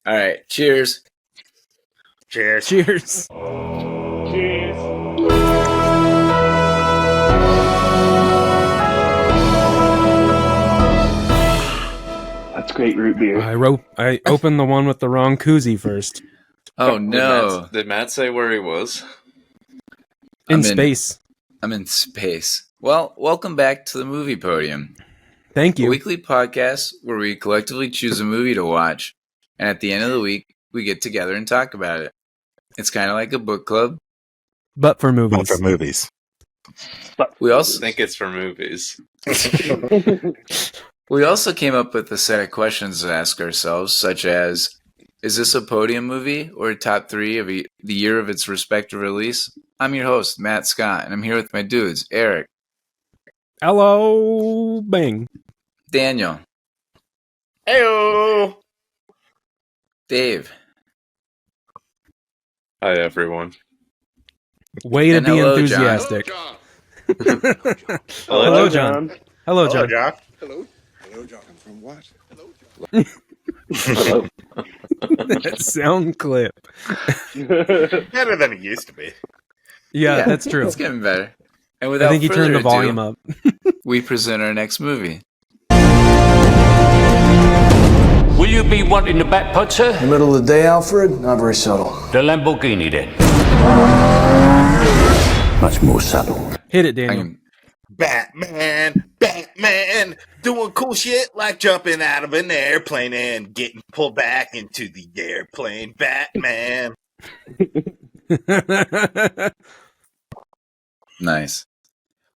All right. Cheers. Cheers. Cheers. Cheers. That's great root beer. I opened the one with the wrong koozie first. Oh no! Did Matt say where he was? In space. I'm in space. Well, welcome back to the Movie Podium. Thank you. A weekly podcast where we collectively choose a movie to watch, and at the end of the week, we get together and talk about it. It's kind of like a book club. But for movies. But for movies. We also I think it's for movies. We also came up with a set of questions to ask ourselves, such as, is this a Podium movie or a top 3 of the year of its respective release? I'm your host, Matt Scott, and I'm here with my dudes, Eric. Hello, Bing. Daniel. Heyo! Dave. Hi, everyone. Way to And be hello, enthusiastic. Hello, John. Hello, John. John. Hello. Hello, John. From what? Hello, Hello. That sound clip. Better than it used to be. Yeah, that's true. It's getting better. And I without think he further turned the ado, volume up. we present our next movie. Will you be wanting the back putt, sir? In the middle of the day, Alfred? Not very subtle. The Lamborghini, then. Much more subtle. Hit it, Daniel. Batman, doing cool shit like jumping out of an airplane and getting pulled back into the airplane. Batman. Nice.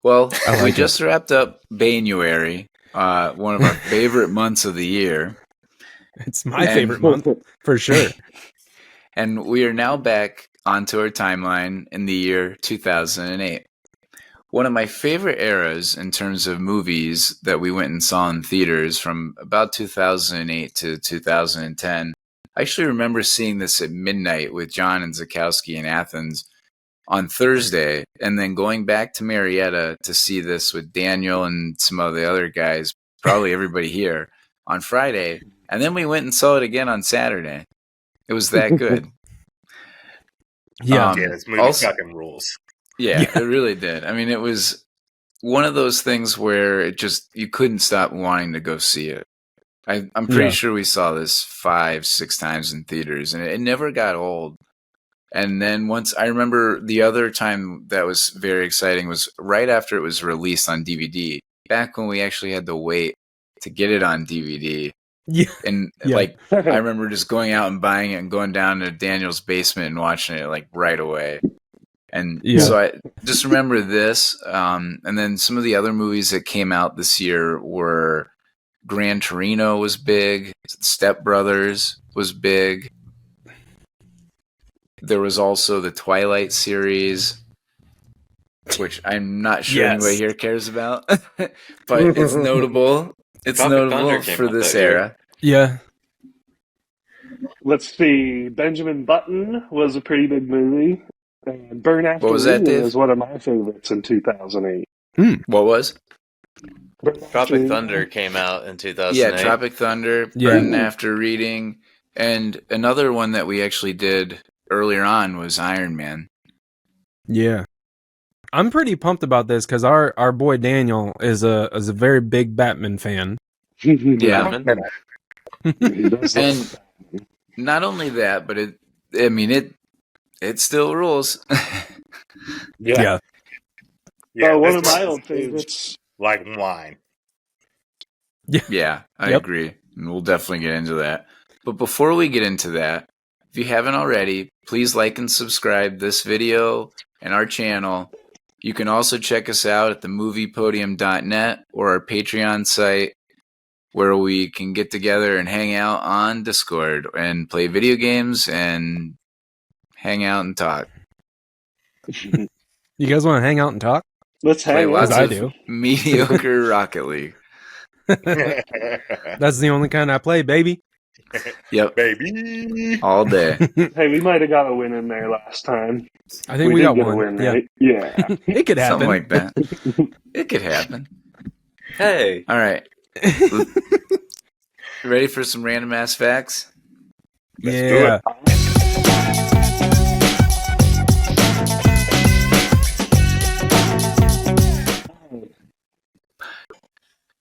Well, I like we it. just wrapped up January, one of our favorite months of the year. It's my favorite month, for sure. And we are now back onto our timeline in the year 2008. One of my favorite eras in terms of movies that we went and saw in theaters from about 2008 to 2010. I actually remember seeing this at midnight with John and Zakowski in Athens on Thursday, and then going back to Marietta to see this with Daniel and some of the other guys, probably everybody here, on Friday. And then we went and saw it again on Saturday. It was that good. Yeah. Yeah, this movie also- fucking rules. Yeah, it really did. I mean, it was one of those things where it just, you couldn't stop wanting to go see it. I'm pretty sure we saw this 5-6 times in theaters, and it never got old. And then once, I remember the other time that was very exciting was right after it was released on DVD, back when we actually had to wait to get it on DVD. Yeah. And Yeah. like, I remember just going out and buying it and going down to Daniel's basement and watching it like right away. And so I just remember this. And then some of the other movies that came out this year were Gran Torino was big. Step Brothers was big. There was also the Twilight series, which I'm not sure anybody here cares about, but it's notable. It's Tropic Thunder notable came for out this that year. era. Yeah. Let's see. Benjamin Button was a pretty big movie. And Burn After What was that, Reading Dave? is one of my favorites in 2008. What was? Burn After Tropic Reading. Thunder came out in 2008. Yeah, Tropic Thunder, Yeah. Burn After Reading. And another one that we actually did earlier on was Iron Man. Yeah. I'm pretty pumped about this because our boy Daniel is a very big Batman fan. Yeah. Batman. He does And that. not only that, but it still rules. Yeah. Yeah, one this of my one old is favorites. like wine. Yeah, I Yep. agree. And we'll definitely get into that. But before we get into that, if you haven't already, please like and subscribe this video and our channel. You can also check us out at themoviepodium.net or our Patreon site, where we can get together and hang out on Discord and play video games and hang out and talk. You guys want to hang out and talk? Let's Play hang lots out. I of do. mediocre Rocket League. That's the only kind I play, baby. Yep, Baby. all day. Hey, we might have got a win in there last time. I think we did got get one. a win, Yeah. right? Yeah. It could happen. Something like that. It could happen. Hey. All right. Ready for some random ass facts? Let's do Yeah. it.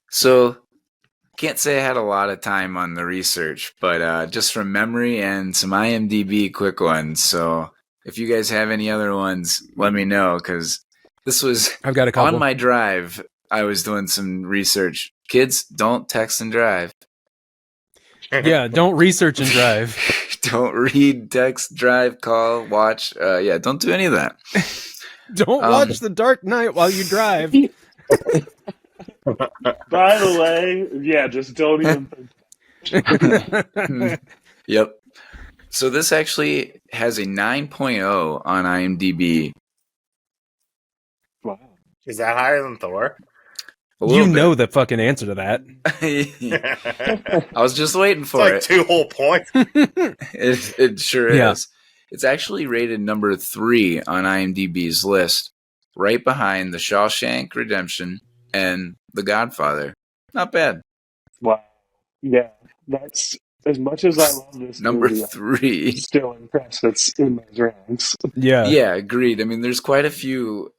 So, can't say I had a lot of time on the research, but just from memory and some IMDb quick ones. So, if you guys have any other ones, let me know, because this was I've got a couple. on my drive. I was doing some research. Kids, don't text and drive. Yeah, don't research and drive. Don't read, text, drive, call, watch. Yeah, don't do any of that. Don't watch The Dark Knight while you drive. By the way, yeah, just don't even think. Yep. So this actually has a 9.0 on IMDb. Wow. Is that higher than Thor? A You little know the fucking answer to that. bit. I was just waiting It's for like it. 2 whole points. It sure Yeah. is. It's actually rated number 3 on IMDb's list, right behind The Shawshank Redemption and The Godfather. Not bad. Wow. Yeah, that's as much as I love this Number movie. 3. I'm still impressed it's in those ranks. Yeah. Yeah, agreed. I mean, there's quite a few,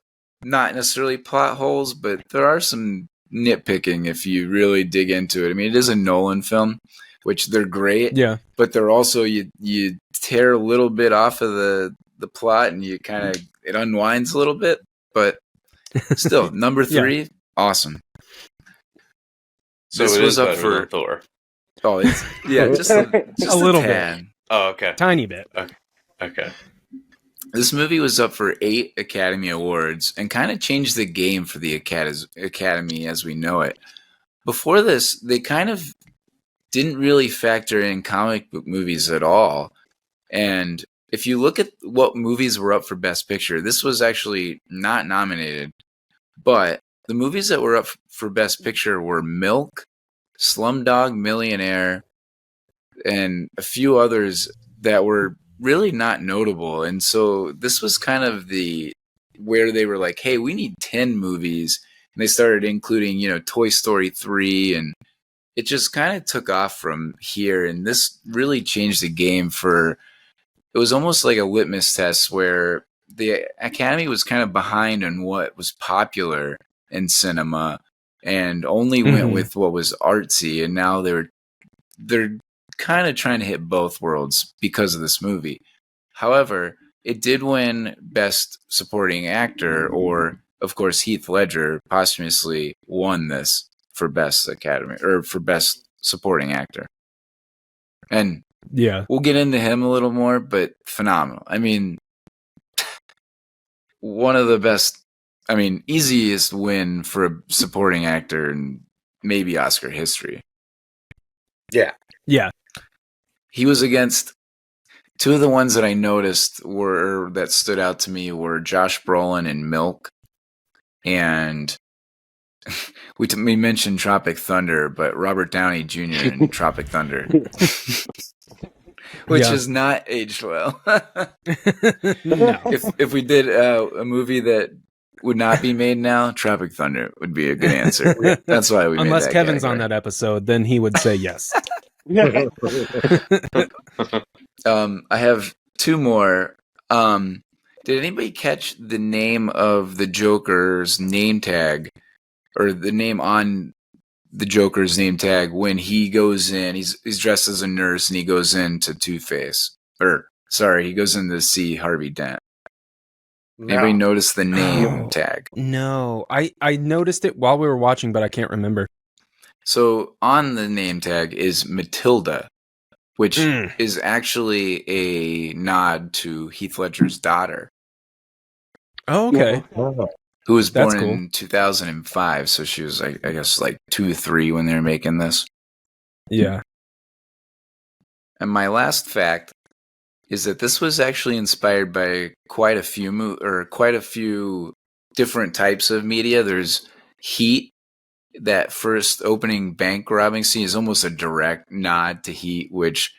not necessarily plot holes, but there are some nitpicking if you really dig into it. I mean, it is a Nolan film, which they're great, Yeah. but they're also you tear a little bit off of the plot and you kind of it unwinds a little bit, but still number 3, awesome. So This it was is up better for than Thor. oh, it's just a little bit. tad. Oh, okay. Tiny bit. Okay. This movie was up for 8 Academy Awards and kind of changed the game for the Academy as we know it. Before this, they kind of didn't really factor in comic book movies at all. And if you look at what movies were up for Best Picture, this was actually not nominated. But the movies that were up for Best Picture were Milk, Slumdog Millionaire, and a few others that were really not notable. And so this was kind of where they were like, hey, we need 10 movies. And they started including, Toy Story 3, and it just kind of took off from here. And this really changed the game it was almost like a litmus test where the Academy was kind of behind on what was popular in cinema and only went with what was artsy. And now they're kind of trying to hit both worlds because of this movie. However, it did win Best Supporting Actor, or of course Heath Ledger posthumously won this for Best Academy or for Best Supporting Actor. And Yeah. we'll get into him a little more, but phenomenal. I mean, one of the best, easiest win for a supporting actor in maybe Oscar history. Yeah. Yeah. He was against two of the ones that I noticed that stood out to me were Josh Brolin in Milk, and we mentioned Tropic Thunder, but Robert Downey Jr. in Tropic Thunder, which has not aged well. No. If we did a movie that would not be made now, Tropic Thunder would be a good answer. That's why we Unless made that Kevin's on category. that episode, then he would say yes. I have 2 more. Did anybody catch the name of the Joker's name tag, or the name on the Joker's name tag when he goes in? He's dressed as a nurse and he goes into Two-Face. He goes in to see Harvey Dent. Anybody notice the name tag? No, I noticed it while we were watching, but I can't remember. So on the name tag is Matilda, which is actually a nod to Heath Ledger's daughter, Oh, okay. who was That's born in 2005. So she was, I guess, like 2 or 3 when they were making this. Yeah. And my last fact is that this was actually inspired by quite a few different types of media. There's Heat. That first opening bank robbing scene is almost a direct nod to Heat, which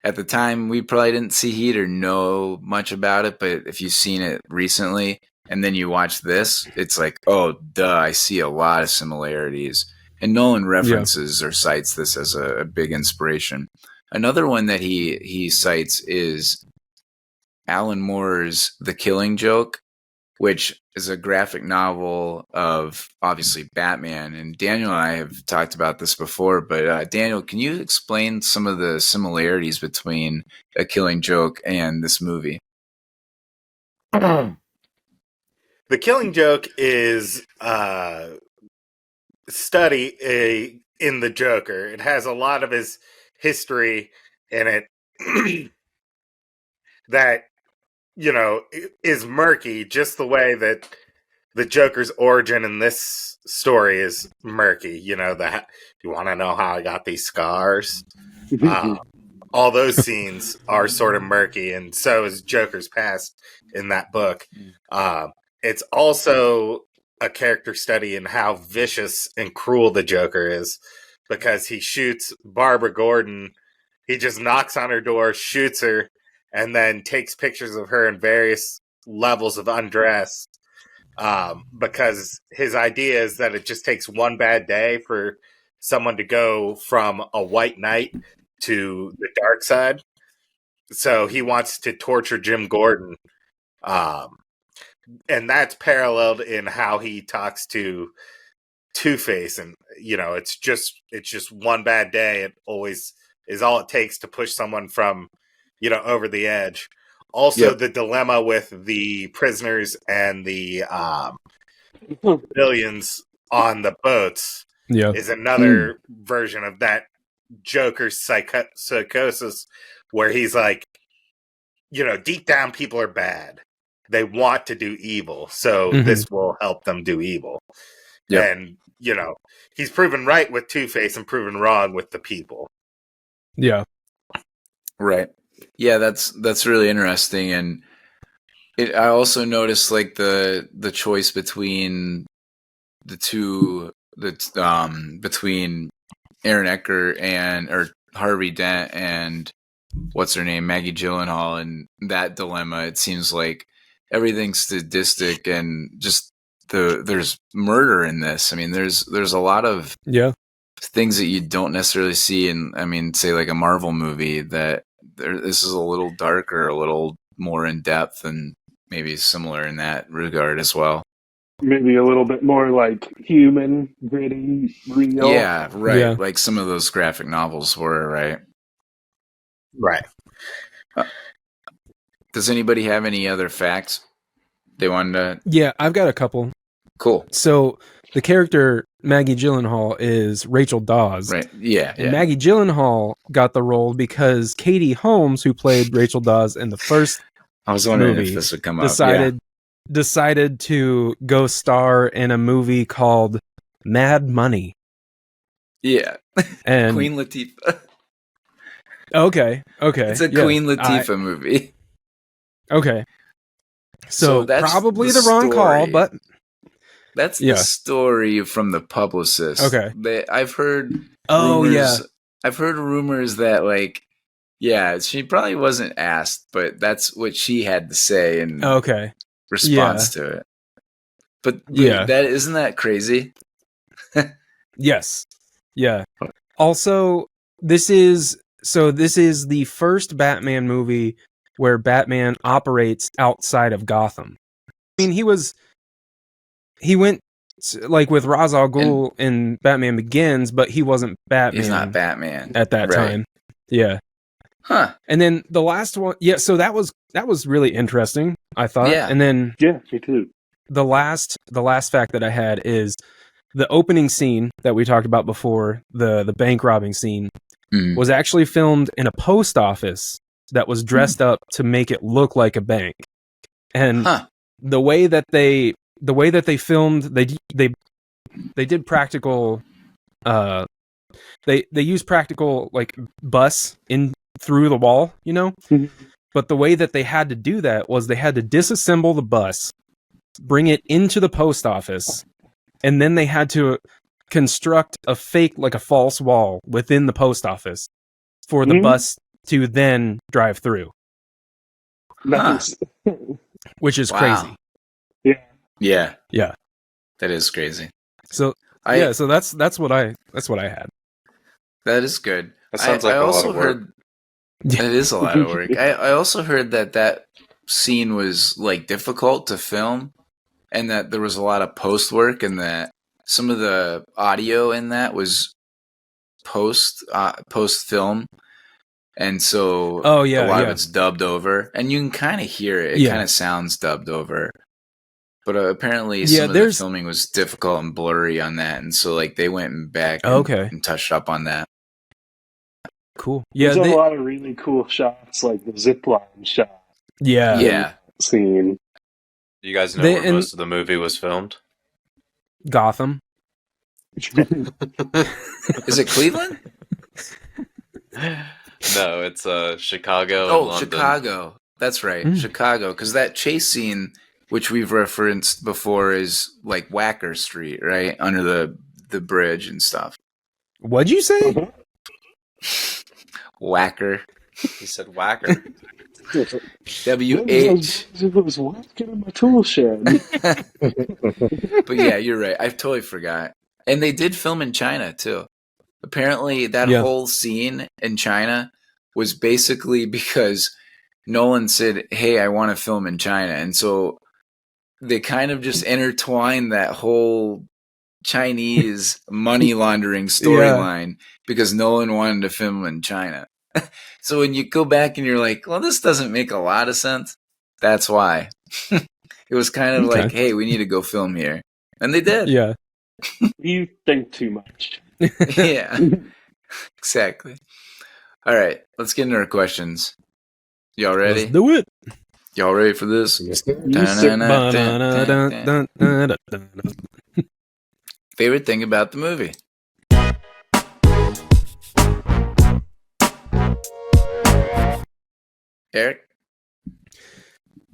at the time we probably didn't see Heat or know much about it. But if you've seen it recently and then you watch this, it's like, oh, duh, I see a lot of similarities. And Nolan references or cites this as a big inspiration. Another one that he cites is Alan Moore's The Killing Joke, which is a graphic novel of obviously Batman. And Daniel and I have talked about this before, but Daniel, can you explain some of the similarities between A Killing Joke and this movie? The Killing Joke is study in the Joker. It has a lot of his history in it that, you know, is murky, just the way that the Joker's origin in this story is murky. You know, you want to know how I got these scars? All those scenes are sort of murky, and so is Joker's past in that book. It's also a character study in how vicious and cruel the Joker is, because he shoots Barbara Gordon. He just knocks on her door, shoots her, and then takes pictures of her in various levels of undress, because his idea is that it just takes one bad day for someone to go from a white knight to the dark side. So he wants to torture Jim Gordon. And that's paralleled in how he talks to Two-Face. And, you know, it's just one bad day. It always is all it takes to push someone from, you know, over the edge. Also, the dilemma with the prisoners and the civilians on the boats is another version of that Joker's psychosis, where he's like, you know, deep down people are bad. They want to do evil, so this will help them do evil. And, you know, he's proven right with Two-Face and proven wrong with the people. Yeah. Right. Yeah, that's really interesting. And I also noticed like the choice between the two, between Aaron Eckhart or Harvey Dent and what's her name, Maggie Gyllenhaal, and that dilemma. It seems like everything's sadistic and just there's murder in this. I mean, there's a lot of things that you don't necessarily see in, I mean, say like a Marvel movie, that this is a little darker, a little more in depth, and maybe similar in that regard as well. Maybe a little bit more like human, gritty, real. Yeah, right. Yeah. Like some of those graphic novels were, right? Right. Does anybody have any other facts they wanted to? Yeah, I've got a couple. Cool. So the character Maggie Gyllenhaal is Rachel Dawes. Right. Yeah. And Maggie Gyllenhaal got the role because Katie Holmes, who played Rachel Dawes in the first I was wondering movie, if this would come decided to go star in a movie called Mad Money. Yeah. And Queen Latifah. Okay. It's a Queen Latifah movie. Okay. So that's probably the wrong call, but that's the story from the publicist. Okay. I've heard rumors, I've heard rumors that like she probably wasn't asked, but that's what she had to say in response to it. But that isn't that crazy? Yes. Yeah. Also, this is the first Batman movie where Batman operates outside of Gotham. I mean, he went like with Ra's al Ghul in Batman Begins, but he wasn't Batman. He's not Batman at that time. Yeah. Huh. And then the last one, so that was really interesting, I thought. Yeah. And then me too. The last fact that I had is the opening scene that we talked about before, the bank robbing scene, was actually filmed in a post office that was dressed up to make it look like a bank. And the way that they filmed, they did practical they used practical like bus in through the wall, you know? But the way that they had to do that was they had to disassemble the bus, bring it into the post office, and then they had to construct a fake, like a false wall within the post office for the bus to then drive through. Nice. Which is crazy. Yeah. Yeah. That is crazy. So so that's what I had. That is good. That sounds like a lot of work. It is a lot of work. I also heard that scene was like difficult to film, and that there was a lot of post work, and that some of the audio in that was post film, and so Oh a yeah, lot of yeah. it's dubbed over, and you can kind of hear it. It Yeah. kind of sounds dubbed over. But apparently Yeah, some of the there's- filming was difficult and blurry on that, and so like they went back and, Okay. and touched up on that. Cool. Yeah, There's a lot of really cool shots, like the zipline shot yeah. Yeah. scene. You guys know They- where and- most of the movie was filmed? Gotham. Is it Cleveland? No, it's Chicago and Oh, London. Chicago. That's right, Chicago. Because that chase scene, which we've referenced before, is like Whacker Street, right under the bridge and stuff. What'd you say? Whacker. He said whacker. WH. It was walking in my tool shed. But yeah, you're right. I totally forgot. And they did film in China too. Apparently, that whole scene in China was basically because Nolan said, "Hey, I want to film in China," and so they kind of just intertwined that whole Chinese money laundering storyline because Nolan wanted to film in China. So when you go back and you're like, "Well, this doesn't make a lot of sense," that's why. It was kind of like, "Hey, we need to go film here," and they did. Yeah. You think too much. Yeah, exactly. All right, let's get into our questions. Y'all ready? Let's do it. Y'all ready for this? Favorite thing about the movie? Eric?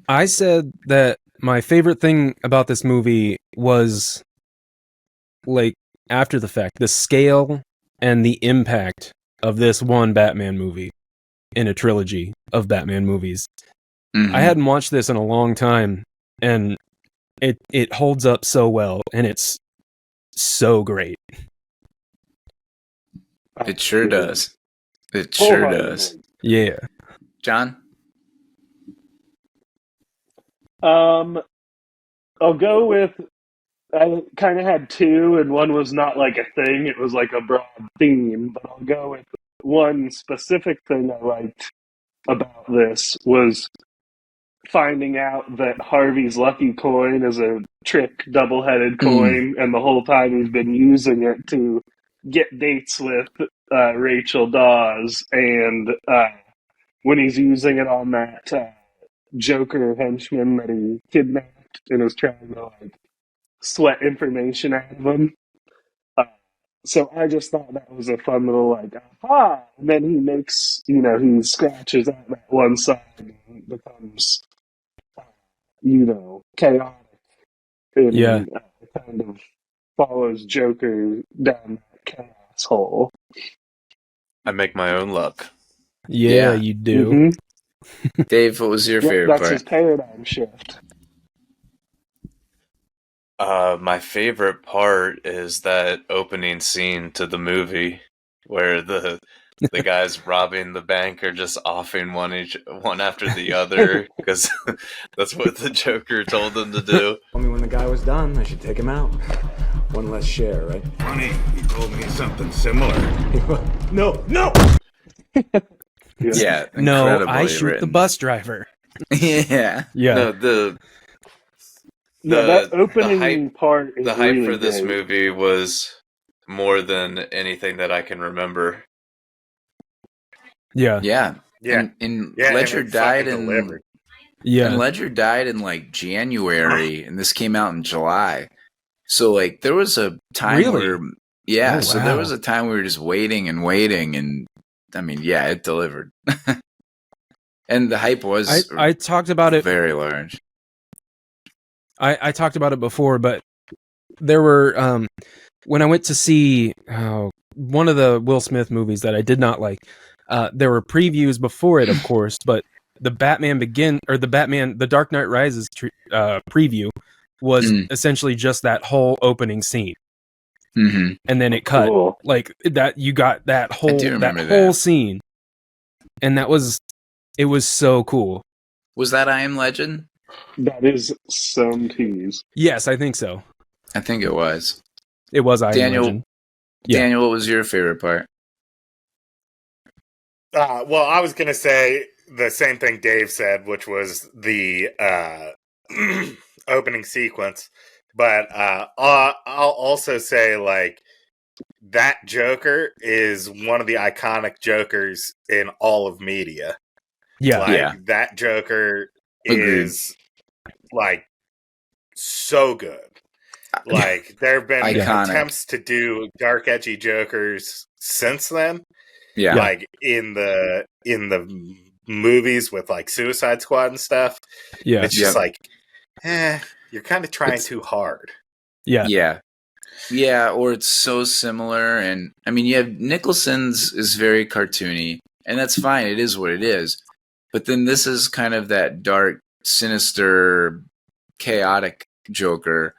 I said that my favorite thing about this movie was, like, after the fact, the scale and the impact of this one Batman movie in a trilogy of Batman movies. Mm-hmm. I hadn't watched this in a long time, and it holds up so well, and it's so great. It sure does. It sure does. Yeah. John? I'll go with. I kind of had two, and one was not like a thing; it was like a broad theme. But I'll go with one specific thing I liked about this was finding out that Harvey's lucky coin is a trick double-headed coin, and the whole time he's been using it to get dates with Rachel Dawes, and when he's using it on that Joker henchman that he kidnapped and was trying to like sweat information out of him. So I just thought that was a fun little like aha, and then he makes he scratches out that one side and it becomes chaotic. And, kind of follows Joker down that chaos hole. I make my own luck. Yeah, you do. Mm-hmm. Dave, what was your favorite That's part? his paradigm shift. My favorite part is that opening scene to the movie where the guys robbing the bank are just offing one after the other because that's what the Joker told them to do. Told me when the guy was done, I should take him out. One less share, right? Funny, you told me something similar. No! Yeah, No, I incredibly shoot written. the bus driver. Yeah. Yeah. No, That opening the hype, part is the hype really for this great. movie was more than anything that I can remember. Yeah. Yeah. Yeah. And Yeah, Ledger and it died fucking in delivered. Yeah. And Ledger died in like January, and this came out in July. So like there was a time Really? where yeah, Oh, so there wow. was a time we were just waiting, and I mean, yeah, it delivered. And the hype was I talked about it. very large. I talked about it before, but there were when I went to see one of the Will Smith movies that I did not like. There were previews before it, of course, but the The Dark Knight Rises preview was essentially just that whole opening scene, Mm-hmm. and then it cut Cool. like that. You got that I whole do remember whole that. scene, and it was so cool. Was that I Am Legend? That is some tease. Yes, I think so. I think it was. It was I Am Daniel, Legend. Yeah. Daniel, what was your favorite part? Well, I was going to say the same thing Dave said, which was the opening sequence. But I'll also say, like, that Joker is one of the iconic Jokers in all of media. Yeah. Like, that Joker is, like, so good. Like, there have been Iconic. attempts to do dark, edgy Jokers since then. Yeah. Like in the movies with like Suicide Squad and stuff. Yeah. It's just like, you're kind of trying too hard. Yeah. Yeah. Yeah, or it's so similar. And I mean, you have Nicholson's is very cartoony, and that's fine. It is what it is. But then this is kind of that dark, sinister, chaotic Joker.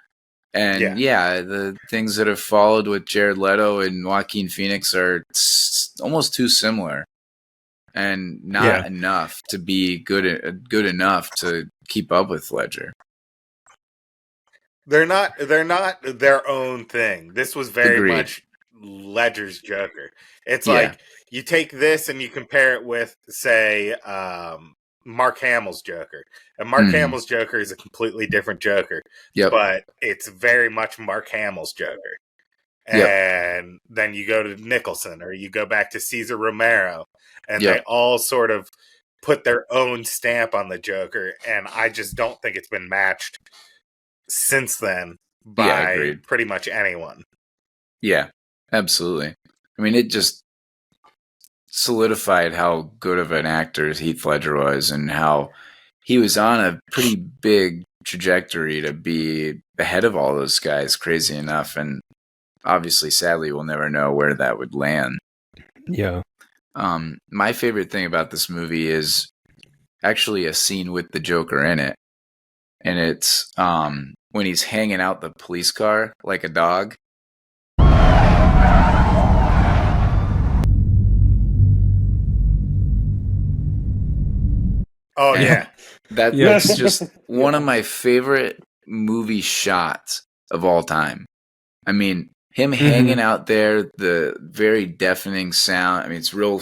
And yeah, the things that have followed with Jared Leto and Joaquin Phoenix are almost too similar, and not enough to be good enough to keep up with Ledger. They're not their own thing. This was very much Ledger's Joker. It's like you take this and you compare it with, say, Mark Hamill's Joker. And Mark Hamill's Joker is a completely different Joker. But it's very much Mark Hamill's Joker. And then you go to Nicholson, or you go back to Cesar Romero, and they all sort of put their own stamp on the Joker, and I just don't think it's been matched since then by pretty much anyone. Yeah, absolutely. I mean, it just solidified how good of an actor Heath Ledger was, and how he was on a pretty big trajectory to be ahead of all those guys, crazy enough. And obviously, sadly, we'll never know where that would land. Yeah. My favorite thing about this movie is actually a scene with the Joker in it. And it's when he's hanging out the police car like a dog. Oh, yeah. That's just one of my favorite movie shots of all time. I mean, him hanging out there, the very deafening sound. I mean, it's real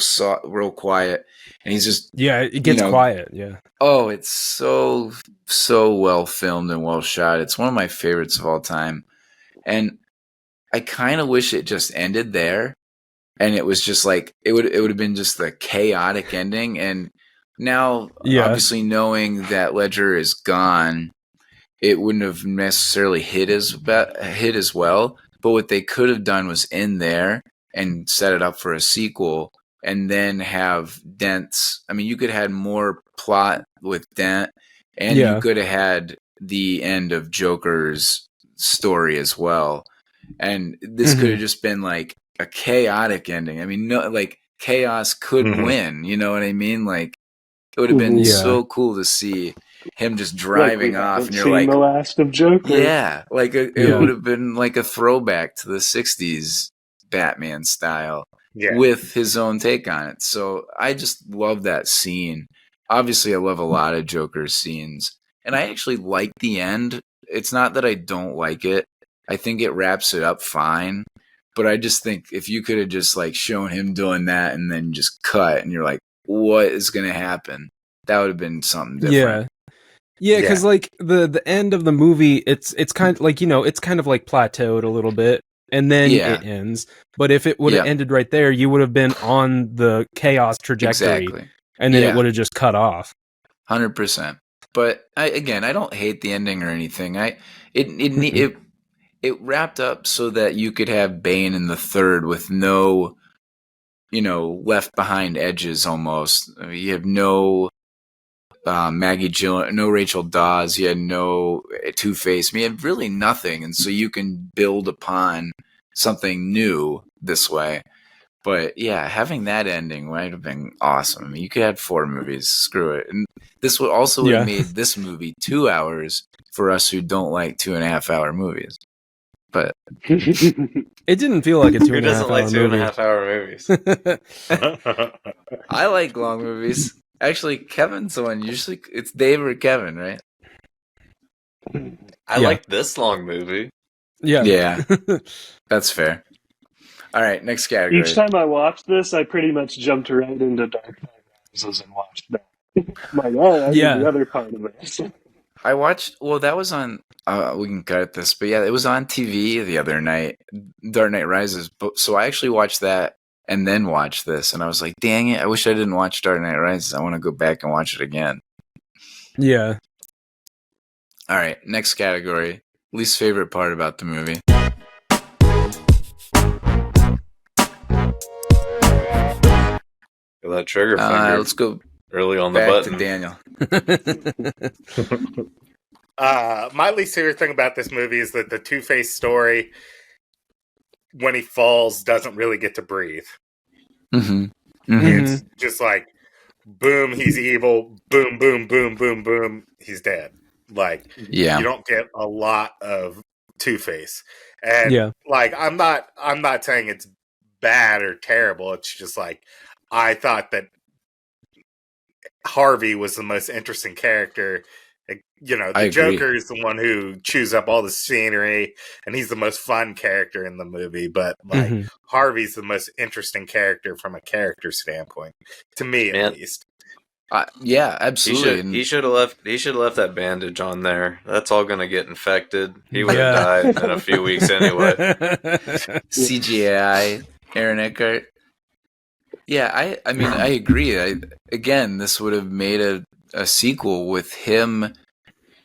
quiet. And he's just... Yeah, it gets quiet, yeah. Oh, it's so well filmed and well shot. It's one of my favorites of all time. And I kind of wish it just ended there. And it was just like, it would have been just the chaotic ending. And now, obviously knowing that Ledger is gone, it wouldn't have necessarily hit as well. But what they could have done was end there and set it up for a sequel, and then have Dent's... I mean, you could have had more plot with Dent, and you could have had the end of Joker's story as well. And this could have just been like a chaotic ending. I mean, no, like, chaos could win. You know what I mean? Like, it would have been so cool to see him just driving off, and you're like, the last of Joker. Yeah, like it would have been like a throwback to the 60s Batman style with his own take on it. So I just love that scene. Obviously, I love a lot of Joker scenes, and I actually like the end. It's not that I don't like it. I think it wraps it up fine. But I just think if you could have just like shown him doing that and then just cut, and you're like, what is going to happen? That would have been something different. Yeah, because like the end of the movie, it's kind of like, it's kind of like plateaued a little bit, and then it ends. But if it would have ended right there, you would have been on the chaos trajectory, and then it would have just cut off. 100%. But I don't hate the ending or anything. It wrapped up so that you could have Bane in the third with no, left behind edges almost. I mean, you have no Maggie Gyllenhaal, no Rachel Dawes, you had no Two-Face. I mean, you had really nothing, and so you can build upon something new this way. But yeah, having that ending might have been awesome. I mean, you could have 4 movies. Screw it. And this would also have made this movie 2 hours for us who don't like 2.5-hour movies. but It didn't feel like a Who doesn't like 2.5 hour 2.5 hour movies? I like long movies. Actually, Kevin's the one. Usually, it's Dave or Kevin, right? I like this long movie. Yeah. That's fair. All right, next category. Each time I watched this, I pretty much jumped right into Dark Knight Rises and watched that. I'm like, oh, I need the other part of this. I watched. Well, that was on. We can cut this, but yeah, it was on TV the other night. Dark Knight Rises. So I actually watched that and then watched this, and I was like, "Dang it! I wish I didn't watch Dark Knight Rises. I want to go back and watch it again." Yeah. All right, next category. Least favorite part about the movie. That trigger finger. Let's go early on the back button. to Daniel. My least favorite thing about this movie is that the Two-Face story, when he falls, doesn't really get to breathe. Mm-hmm. Mm-hmm. It's just like, boom, he's evil. Boom, boom, boom, boom, boom, he's dead. Like, Yeah. you don't get a lot of Two-Face, and like, I'm not saying it's bad or terrible. It's just like, I thought that Harvey was the most interesting character. You know, the Joker is the one who chews up all the scenery, and he's the most fun character in the movie. But like, Harvey's the most interesting character from a character standpoint, to me at least. Yeah, absolutely. He should have left. He should have left that bandage on there. That's all going to get infected. He would have died in a few weeks anyway. CGI, Aaron Eckhart. Yeah, I mean, I agree. Again, this would have made a sequel with him.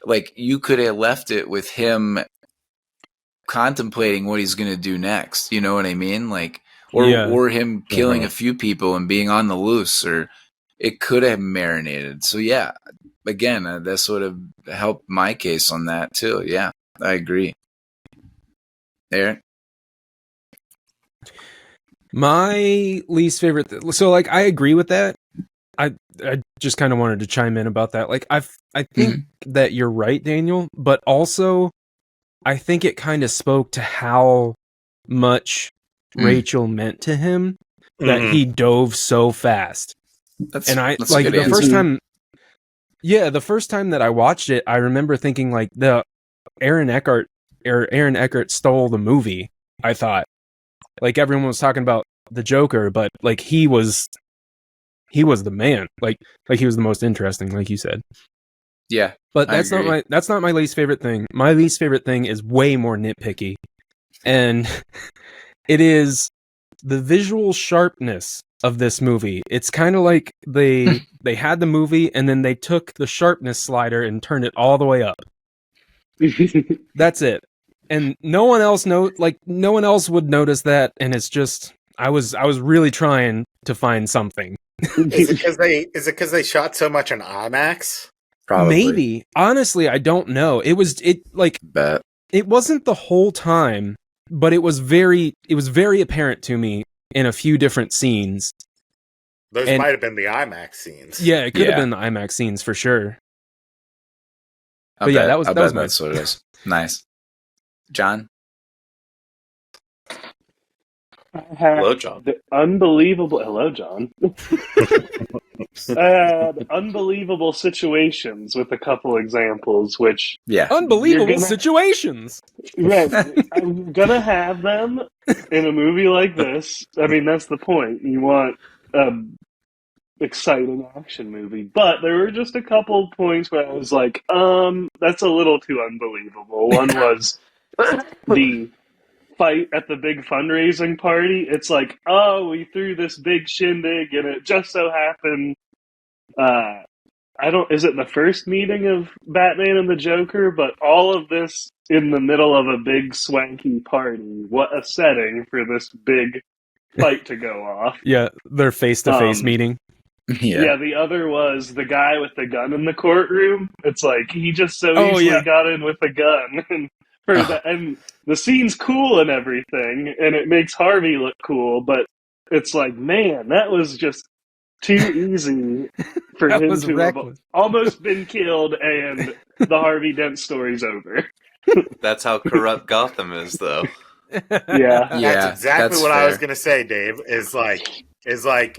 Like, you could have left it with him contemplating what he's going to do next. You know what I mean? Like, or him killing a few people and being on the loose, or it could have marinated. So yeah, again, this would have helped my case on that too. Yeah, I agree. Aaron? My least favorite. So like, I agree with that. I just kind of wanted to chime in about that. Like, I think that you're right, Daniel, but also I think it kind of spoke to how much Rachel meant to him that he dove so fast. That's like the first time. Yeah, the first time that I watched it, I remember thinking like Aaron Eckhart stole the movie. I thought, like, everyone was talking about the Joker, but like he was the man. Like he was the most interesting, like you said. Yeah, but that's not my least favorite thing. My least favorite thing is way more nitpicky, and it is the visual sharpness of this movie. It's kind of like they had the movie and then they took the sharpness slider and turned it all the way up. That's it. And no one else would notice that, and it's just I was really trying to find something. Is it because they shot so much in IMAX? Probably. Maybe. Honestly, I don't know. It wasn't the whole time, but it was very apparent to me in a few different scenes. Those might have been the IMAX scenes. Yeah, it could have been the IMAX scenes for sure. That was that's what it is. Nice. John? Hello, John. Hello, John. Unbelievable situations with a couple examples, which unbelievable situations. Right, I'm gonna have them in a movie like this. I mean, that's the point. You want exciting action movie, but there were just a couple points where I was like, that's a little too unbelievable. One was the fight at the big fundraising party. It's like, oh, we threw this big shindig and it just so happened is it the first meeting of Batman and the Joker, but all of this in the middle of a big swanky party. What a setting for this big fight to go off. Yeah, their face-to-face meeting. Yeah, the other was the guy with the gun in the courtroom. It's like he just so easily got in with the gun. And the scene's cool and everything, and it makes Harvey look cool, but it's like, man, that was just too easy for him to have almost been killed, and the Harvey Dent story's over. That's how corrupt Gotham is, though. Yeah. That's exactly what I was fair. gonna say, Dave. Is like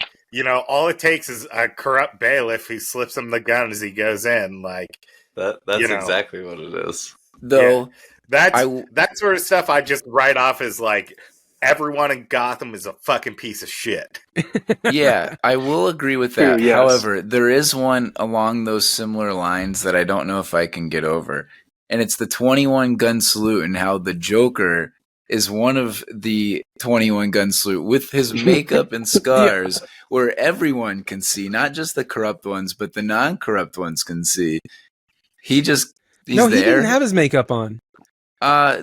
all it takes is a corrupt bailiff who slips him the gun as he goes in. Like That's you know, exactly what it is. Though that sort of stuff I just write off as like everyone in Gotham is a fucking piece of shit. yeah, I will agree with True, that. yes. However, there is one along those similar lines that I don't know if I can get over. And it's the 21 gun salute and how the Joker is one of the 21 gun salute with his makeup and scars where everyone can see, not just the corrupt ones, but the non-corrupt ones can see. He's No, he there. didn't have his makeup on.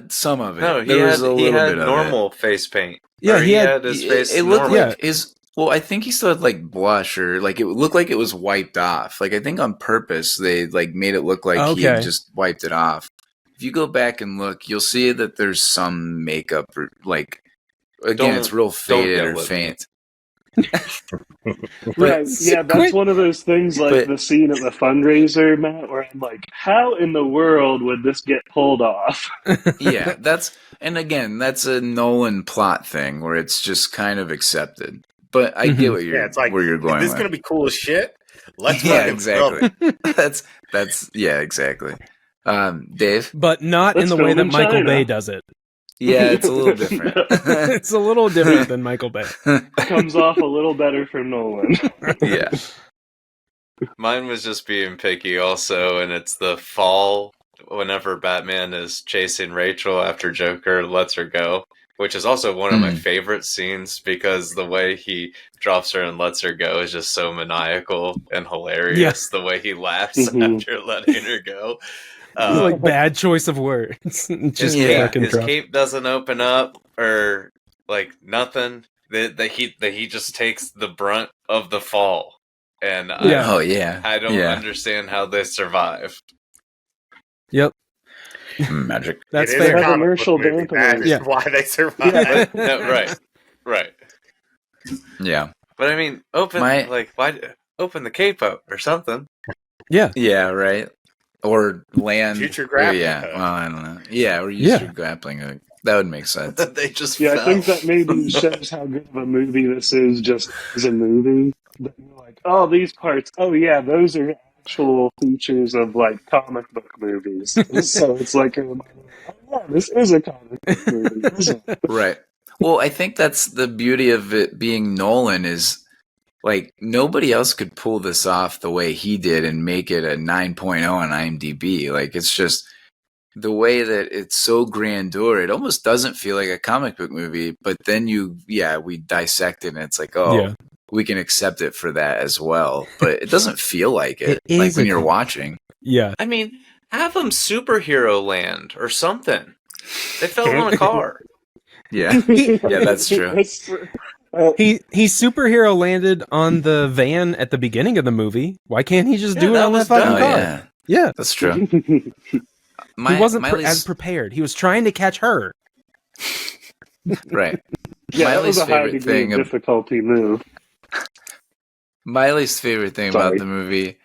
Some of it. No, he there was had a little bit of normal face paint. Yeah, Or he had- his face. It looked normal. like his. Well, I think he still had like blush or like it looked like it was wiped off. Like I think on purpose they like made it look like he had just wiped it off. If you go back and look, you'll see that there's some makeup or like again, it's real faded or faint. Right. Yeah, that's one of those things like the scene at the fundraiser, Matt, where I'm like, how in the world would this get pulled off? Yeah, that's a Nolan plot thing where it's just kind of accepted. But I get what it's like, where you're going. Is this with. gonna be cool as shit? Let's exactly. that's exactly. Dave, but not in the way that Michael Bay does it. Yeah, it's a little different. It's a little different than Michael Bay. Comes off a little better from Nolan. Yeah. Mine was just being picky also, and it's the fall whenever Batman is chasing Rachel after Joker lets her go, which is also one of my favorite scenes because the way he drops her and lets her go is just so maniacal and hilarious. Yes. The way he laughs after letting her go. It's like bad choice of words. Just his cape doesn't open up or like nothing. That he just takes the brunt of the fall, and I don't understand how they survive. Yep, magic. That's fair. Commercial dampening. Yeah, why they survive. No, right. Yeah, but I mean, why open the cape up or something? Yeah, right. Or land. Future grappling. Well, I don't know. Yeah, or use your grappling hook. That would make sense. They just I think that maybe shows how good of a movie this is just as a movie. That you're like, oh, these parts, those are actual features of like comic book movies. So it's like, this is a comic book movie, isn't it? Right. Well, I think that's the beauty of it being Nolan is like nobody else could pull this off the way he did and make it a 9.0 on IMDb. Like it's just the way that it's so grandeur. It almost doesn't feel like a comic book movie, but then we dissect it and it's like, we can accept it for that as well. But it doesn't feel like it like when you're watching. Yeah. I mean, have them superhero land or something. They fell on a car. Yeah, that's true. He superhero landed on the van at the beginning of the movie. Why can't he just do it on that fucking car? Yeah, that's true. He wasn't as prepared. He was trying to catch her. Right. Yeah, that was a high degree of difficulty move. My least favorite thing about the movie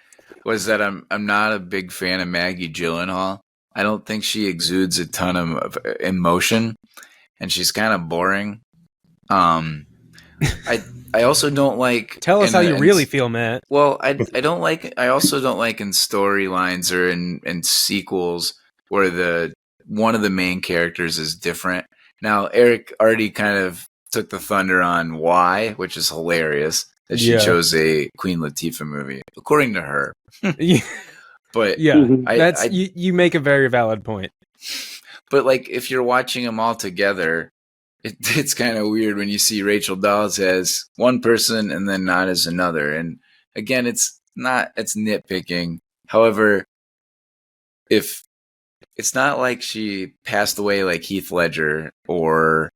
was that I'm not a big fan of Maggie Gyllenhaal. I don't think she exudes a ton of emotion, and she's kind of boring. I also don't like. Tell us how you really feel, Matt. Well, I don't like. I also don't like in storylines or in sequels where one of the main characters is different. Now, Eric already kind of took the thunder on why, which is hilarious that she chose a Queen Latifah movie, according to her. But you make a very valid point. But like, if you're watching them all together. It's kind of weird when you see Rachel Dawes as one person and then not as another. And again, it's nitpicking. However, if it's not like she passed away like Heath Ledger or,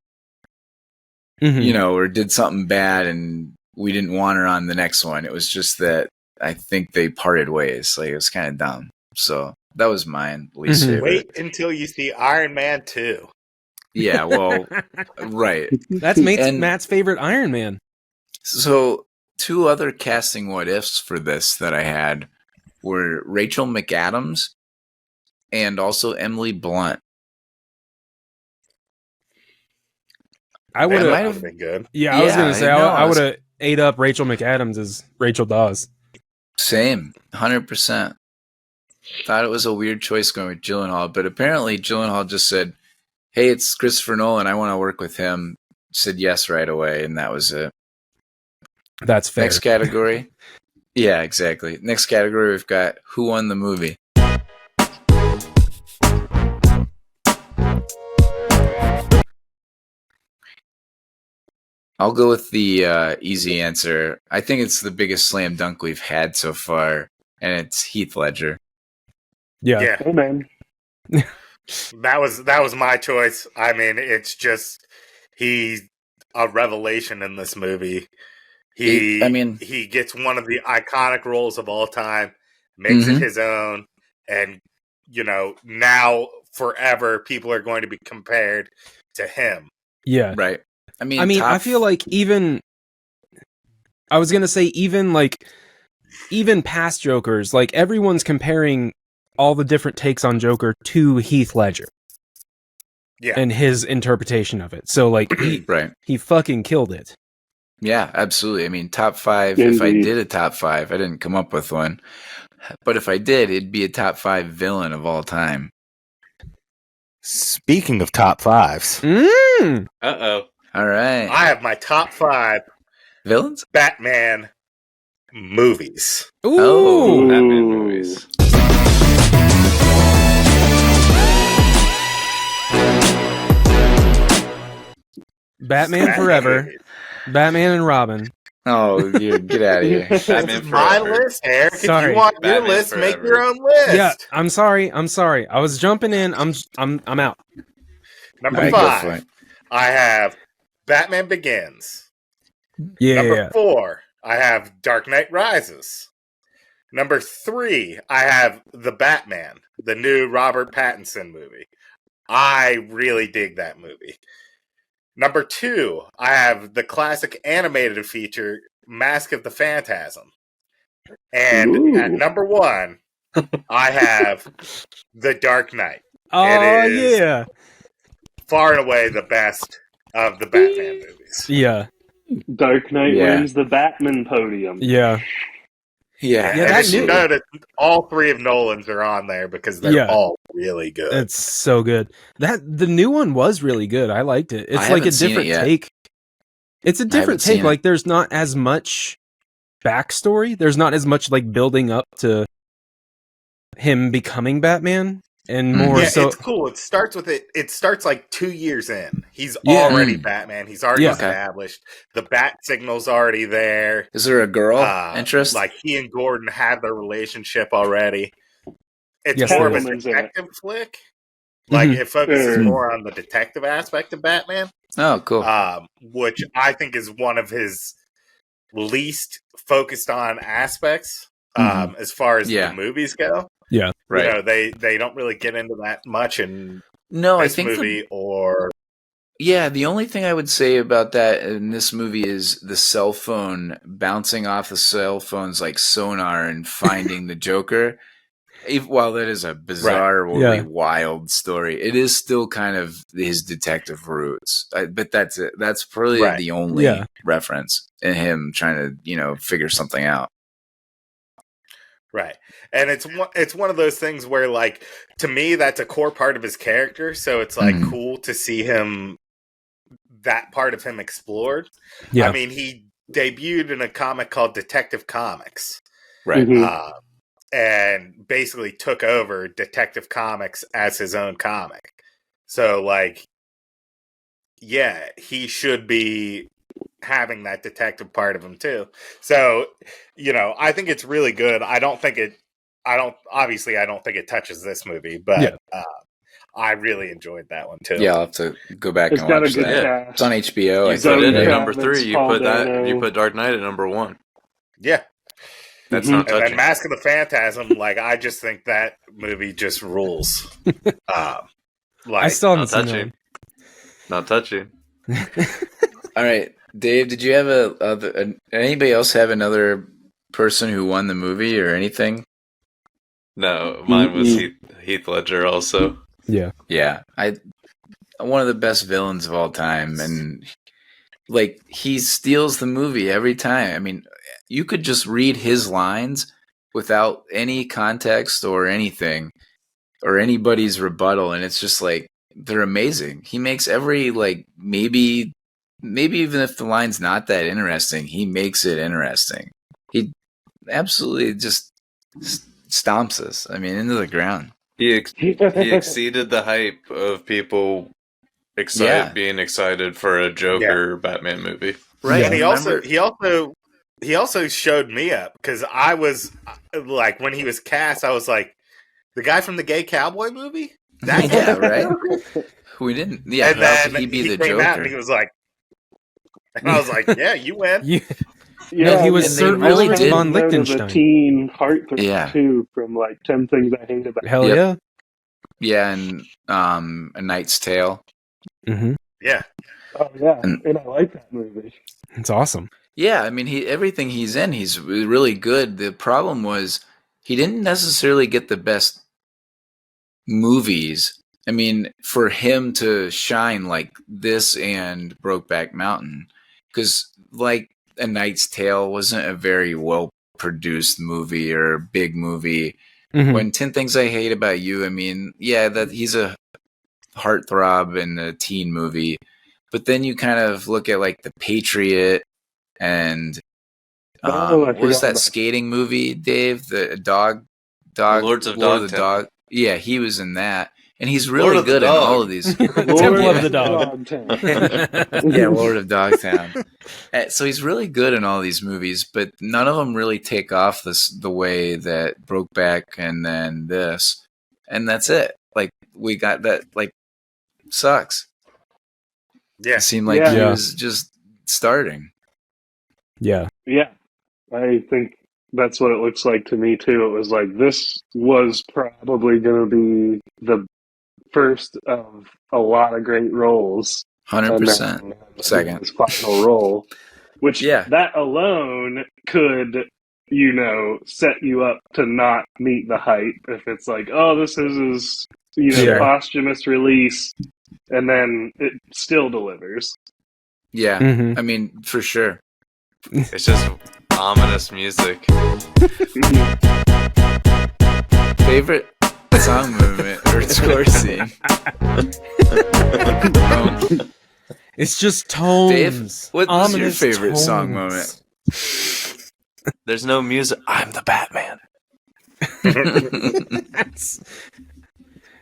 or did something bad and we didn't want her on the next one. It was just that I think they parted ways. Like it was kind of dumb. So that was mine least favorite. Wait until you see Iron Man 2. Yeah, well, right. That's Matt's favorite Iron Man. So, two other casting what ifs for this that I had were Rachel McAdams and also Emily Blunt. I would That might have. have been good. Yeah, I was gonna say know, I would have ate up Rachel McAdams as Rachel Dawes. Same, 100%. Thought it was a weird choice going with Gyllenhaal, but apparently Gyllenhaal just said, "Hey, it's Christopher Nolan. I want to work with him." Said yes right away, and that was it. That's fair. Next category. Yeah, exactly. Next category, we've got who won the movie. I'll go with the easy answer. I think it's the biggest slam dunk we've had so far, and it's Heath Ledger. Yeah. Oh man. That was my choice. I mean, it's just he's a revelation in this movie. He gets one of the iconic roles of all time, makes it his own, and now forever people are going to be compared to him. Yeah. Right. I feel like even past Jokers, like everyone's comparing all the different takes on Joker to Heath Ledger. Yeah. And his interpretation of it. So like he fucking killed it. Yeah, absolutely. I mean, top 5, Indeed. if I did a top 5, I didn't come up with one. But if I did, it'd be a top 5 villain of all time. Speaking of top 5s. Uh-oh. All right. I have my top 5 villains? Batman movies. Ooh. Oh, Batman movies. Batman Forever. Batman and Robin. Oh, dude, get out of here. Batman My Forever. list, Eric. Sorry. If you want your Batman list, Forever. make your own list. Yeah, I'm sorry. I was jumping in. I'm out. Number All right, go for 5, it. I have Batman Begins. Yeah. Number 4, I have Dark Knight Rises. Number 3, I have The Batman, the new Robert Pattinson movie. I really dig that movie. Number 2, I have the classic animated feature, Mask of the Phantasm. And at number 1, I have The Dark Knight. Oh, It is yeah. far and away the best of the Batman movies. Yeah. Dark Knight Yeah. wins the Batman podium. Yeah. Yeah. And that if you new- notice, all 3 of Nolan's are on there because they're all really good. It's so good. The new one was really good. I liked it. It's I like a haven't seen it different yet. take. It's a different seen take. it. Like there's not as much backstory. There's not as much like building up to him becoming Batman and more Yeah, so it's cool. It starts with it starts like 2 years in. He's Yeah. already Batman. He's already Yeah. established. The bat signal's already there. Is there a girl interest? Like he and Gordon have their relationship already. It's Yes, more of a there is. detective flick. Like Mhm. it focuses Mhm. more on the detective aspect of Batman. Oh, cool. Which I think is one of his least focused on aspects as far as the movies go. Yeah. Right. You know, they don't really get into that much in No, I this think movie or Yeah, the only thing I would say about that in this movie is the cell phone bouncing off the cell phone's like sonar and finding the Joker. While that is a bizarre, wild story, it is still kind of his detective roots. But that's it. That's probably the only reference in him trying to, figure something out. Right. And it's one of those things where, like, to me, that's a core part of his character. So it's like cool to see that part of him explored. Yeah. I mean, he debuted in a comic called Detective Comics. Right. Mhm. And basically took over Detective Comics as his own comic. So, like, yeah, he should be having that detective part of him too. So, I think it's really good. I don't think it touches this movie, but I really enjoyed that one too. Yeah, I'll have to go back It's and got a watch good that. cast. It's on HBO. You I put think, it at right? number 3. You Paul put Dano. You put Dark Knight at number 1. Yeah. That's Mhm. not And touching. then Mask of the Phantasm, like, I just think that movie just rules. I still haven't Not seen touching. Not touching. All right, Dave. Did you have anybody else have another person who won the movie or anything? No, mine was Heath Ledger also. Yeah. Yeah, one of the best villains of all time, and like he steals the movie every time. I mean, you could just read his lines without any context or anything or anybody's rebuttal, and it's just like they're amazing. He makes every like maybe even if the line's not that interesting, he makes it interesting. He absolutely just stomps us. I mean, into the ground. He exceeded the hype of people being excited for a Joker Batman movie. Right, Yeah. and he also showed me up because I was like, when he was cast, I was like, the guy from the Gay Cowboy movie. That Yeah, right. We didn't. Yeah, and how then could he be the came Joker? out and he was like, and I was like, yeah, you win. No, he was and they certainly really really did. von The Lichtenstein. teen heartthrob Yeah. too, from like 10 Things I Hate About. Hell Yep. Yeah, and A Knight's Tale. yeah. Mm-hmm. Yeah, Oh yeah, And- and I like that movie. It's awesome. Yeah, I mean, everything he's in, he's really good. The problem was he didn't necessarily get the best movies. I mean, for him to shine like this and Brokeback Mountain, because like A Knight's Tale wasn't a very well produced movie or big movie. Mhm. When 10 Things I Hate About You, I mean, yeah, that he's a heartthrob in a teen movie, but then you kind of look at like The Patriot and I what was forgot that about skating movie, Dave? The dog, Lords of Lord Dogtown. Yeah, he was in that, and he's Lord really of the good in Dog. all of these. Temple of Yeah. the Dog. Dogtown. Yeah, Lord of Dogtown. So he's really good in all these movies, but none of them really take off the way that Brokeback and then this, and that's it. Like we got that. Like sucks. yeah. It seemed like he Yeah. was just starting. Yeah. Yeah, I think that's what it looks like to me too. It was like this was probably going to be the first of a lot of great roles. 100%. And then Second. his final role, which Yeah. that alone could, set you up to not meet the hype if it's like, oh, this is his, Sure. posthumous release, and then it still delivers. Yeah, Mhm. I mean, for sure. It's just ominous music. Favorite song movement or score scene? It's just tones. Dave, what was your Ominous favorite song tones. moment? There's no music. I'm the Batman.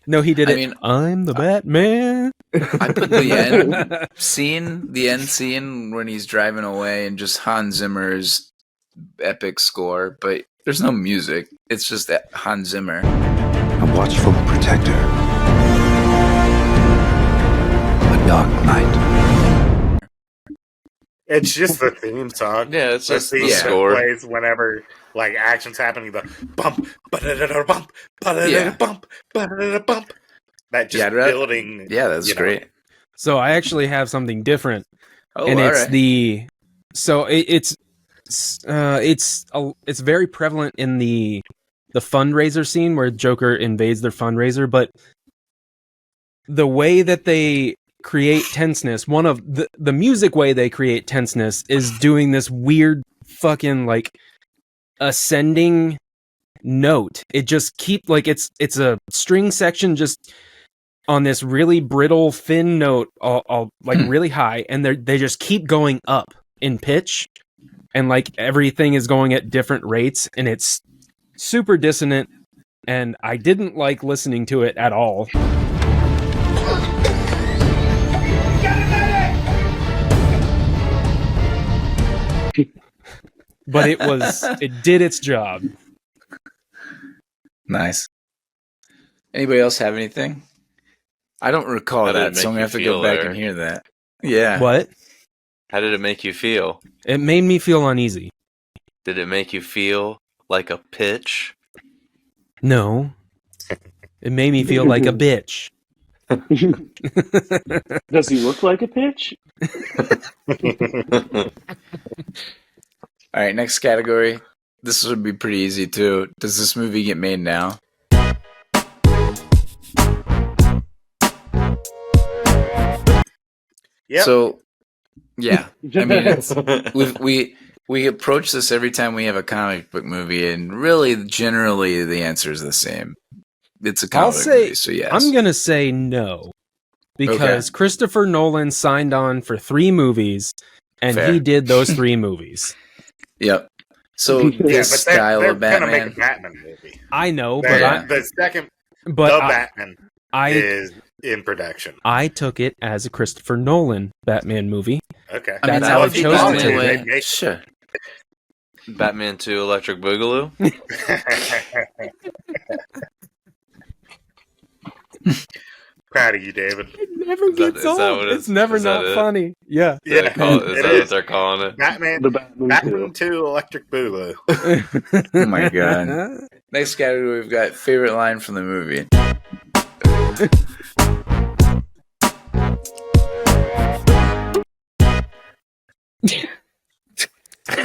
No, he did I it. mean, I'm the Batman. I put the end scene when he's driving away and just Hans Zimmer's epic score, but there's no music. It's just that Hans Zimmer. A watchful protector. A dark knight. It's just the theme song. Yeah, it's just the theme score. plays whenever like action's happening. The bump, ba-da-da-da, bump, ba-da-da-da, bump, ba-da-da-da, bump. That just building. Yeah, that's great. So I actually have something different, Oh, and it's alright. it's very prevalent in the fundraiser scene where Joker invades their fundraiser, but the way that they create tenseness, one of the music way they create tenseness is doing this weird fucking like ascending note. It just keep like it's a string section just on this really brittle thin note, all like really high, and they just keep going up in pitch, and like everything is going at different rates, and it's super dissonant, and I didn't like listening to it at all. But it did its job. Nice. Anybody else have anything? I don't recall How did that, it so I'm make gonna have to you go feel, back Eric? and hear that. Yeah. What? How did it make you feel? It made me feel uneasy. Did it make you feel like a pitch? No. It made me feel like a bitch. Does he look like a pitch? All right, next category. This would be pretty easy too. Does this movie get made now? Yep. So, Yeah, I mean, it's we approach this every time we have a comic book movie, and really, generally, the answer is the same. It's a comic book movie, so yes. I'm gonna say no because Christopher Nolan signed on for 3 movies, and Fair. he did those 3 movies. Yep. So Yeah, this but style they're of gonna make Batman. a Batman movie. I know, The second Batman is in production. I took it as a Christopher Nolan Batman movie. Okay, I mean, That's that how would I be chose the to only take way. it. Sure. Batman 2 Electric Boogaloo. Proud of you, David. It never gets is that old. what It's never is that not it? funny. Yeah. Is that what is. they're calling it? Batman, The Batman Batman 2. 2 Electric Boogaloo. Oh my god. Next category, we've got favorite line from the movie.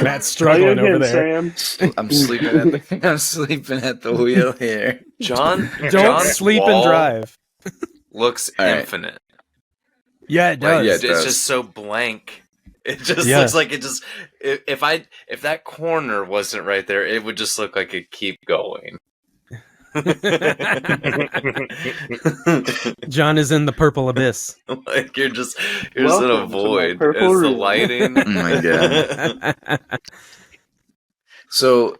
Matt's struggling over Again, there. Sam. I'm sleeping at the wheel here. John, Don't John's sleep wall and drive. looks All right. infinite. Yeah, it Right, does. yeah, It's does. just so blank. It just Yeah. looks like it just. If that corner wasn't right there, it would just look like it keep going. John is in the purple abyss. Like you're just in a Welcome to my void. purple It's the room. lighting. Oh my god. So,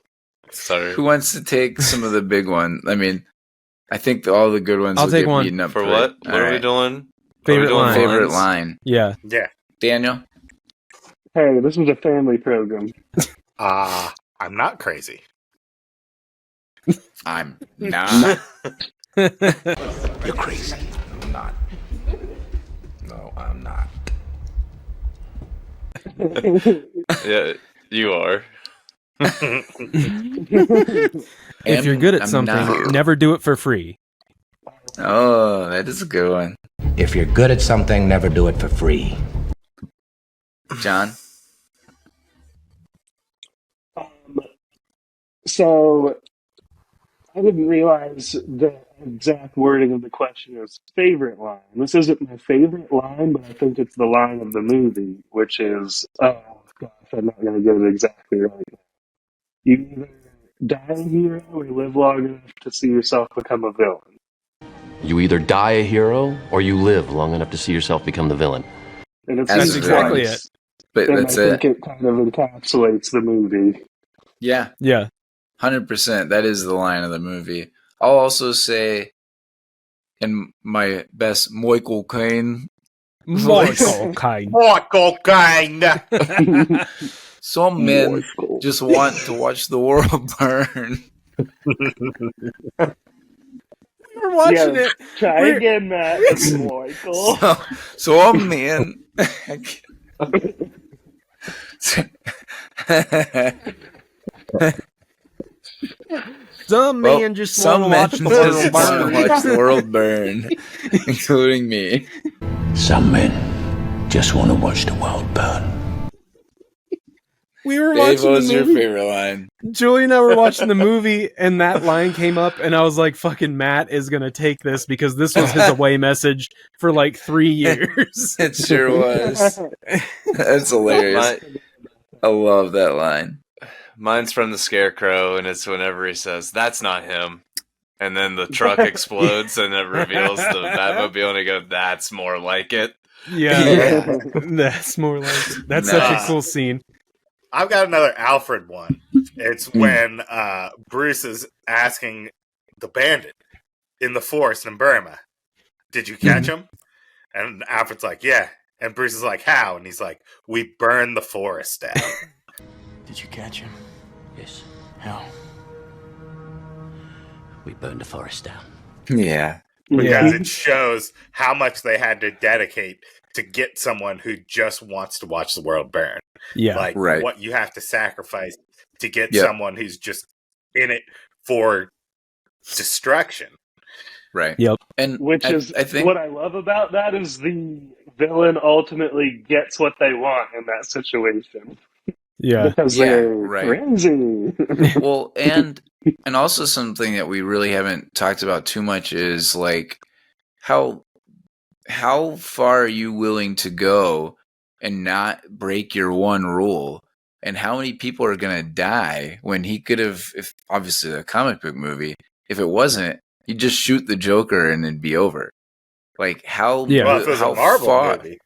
Sorry. who wants to take some of the big ones? I mean, I think all the good ones I'll will take get one. beaten up For pretty- what? All What are we right. doing? Favorite line. Favorite lines? line. Yeah. Yeah. Daniel? Hey, this was a family program. I'm not crazy. I'm not. You're crazy. I'm not. No, I'm not. Yeah, you are. If you're good at I'm something, not. never do it for free. Oh, that is a good one. If you're good at something, never do it for free. John? So, I didn't realize the exact wording of the question is favorite line. This isn't my favorite line, but I think it's the line of the movie, which is, oh gosh, I'm not going to get it exactly right. You either die a hero or live long enough to see yourself become a villain. You either die a hero or you live long enough to see yourself become the villain. And it's That's these exactly lines, it. But and that's I think it. it kind of encapsulates the movie. Yeah, Yeah. 100%. That is the line of the movie. I'll also say, in my best Michael Caine voice, Michael Caine. Michael Caine. some men Michael. just want to watch the world burn. We're watching Yeah, it. Try We're- again, Matt. Michael. Some men. Some Well, man just some want to men watch the just world want to burn. watch the world burn, including me. Some men just want to watch the world burn. We were Dave, watching what was the your movie. favorite line? Julie and I were watching the movie, and that line came up, and I was like, "Fucking Matt is gonna take this because this was his away message for like 3 years." It sure was. That's hilarious. I love that line. Mine's from the Scarecrow, and it's whenever he says, "That's not him," and then the truck explodes, and it reveals the Batmobile, and he goes, "That's more like it." Yeah, that's more like it. That's such a Nice. cool scene. I've got another Alfred one. It's when Bruce is asking the bandit in the forest in Burma, "Did you catch him?" And Alfred's like, "Yeah." And Bruce is like, "How?" And he's like, "We burned the forest down." Did you catch him? Yes, How? we burned the forest down. Yeah. Because it shows how much they had to dedicate to get someone who just wants to watch the world burn. Yeah, Like right. what you have to sacrifice to get Yep. someone who's just in it for destruction. Right. Yep. And Which is I think what I love about that is the villain ultimately gets what they want in that situation yeah, because Yeah, they're right. crazy. well, and also something that we really haven't talked about too much is like how far are you willing to go and not break your one rule? And how many people are going to die when he could have, if obviously a comic book movie, if it wasn't, you just shoot the Joker and it'd be over. Like how Well, if it was how a Marvel far? movie.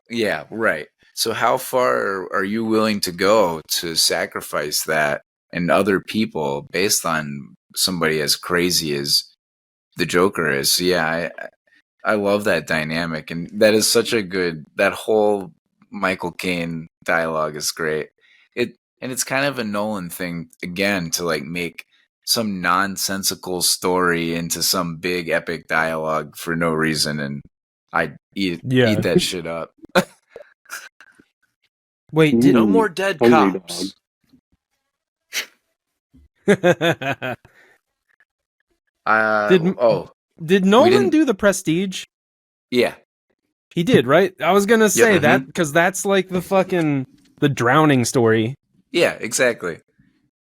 Yeah, right. So how far are you willing to go to sacrifice that and other people based on somebody as crazy as the Joker is? So yeah, I love that dynamic, and that is such a good. That whole Michael Caine dialogue is great. It's kind of a Nolan thing again to like make some nonsensical story into some big epic dialogue for no reason, and I eat that shit up. Wait, no more dead cops. Did Nolan do The Prestige? Yeah, he did, right? I was gonna say that because that's like the drowning story. Yeah, exactly.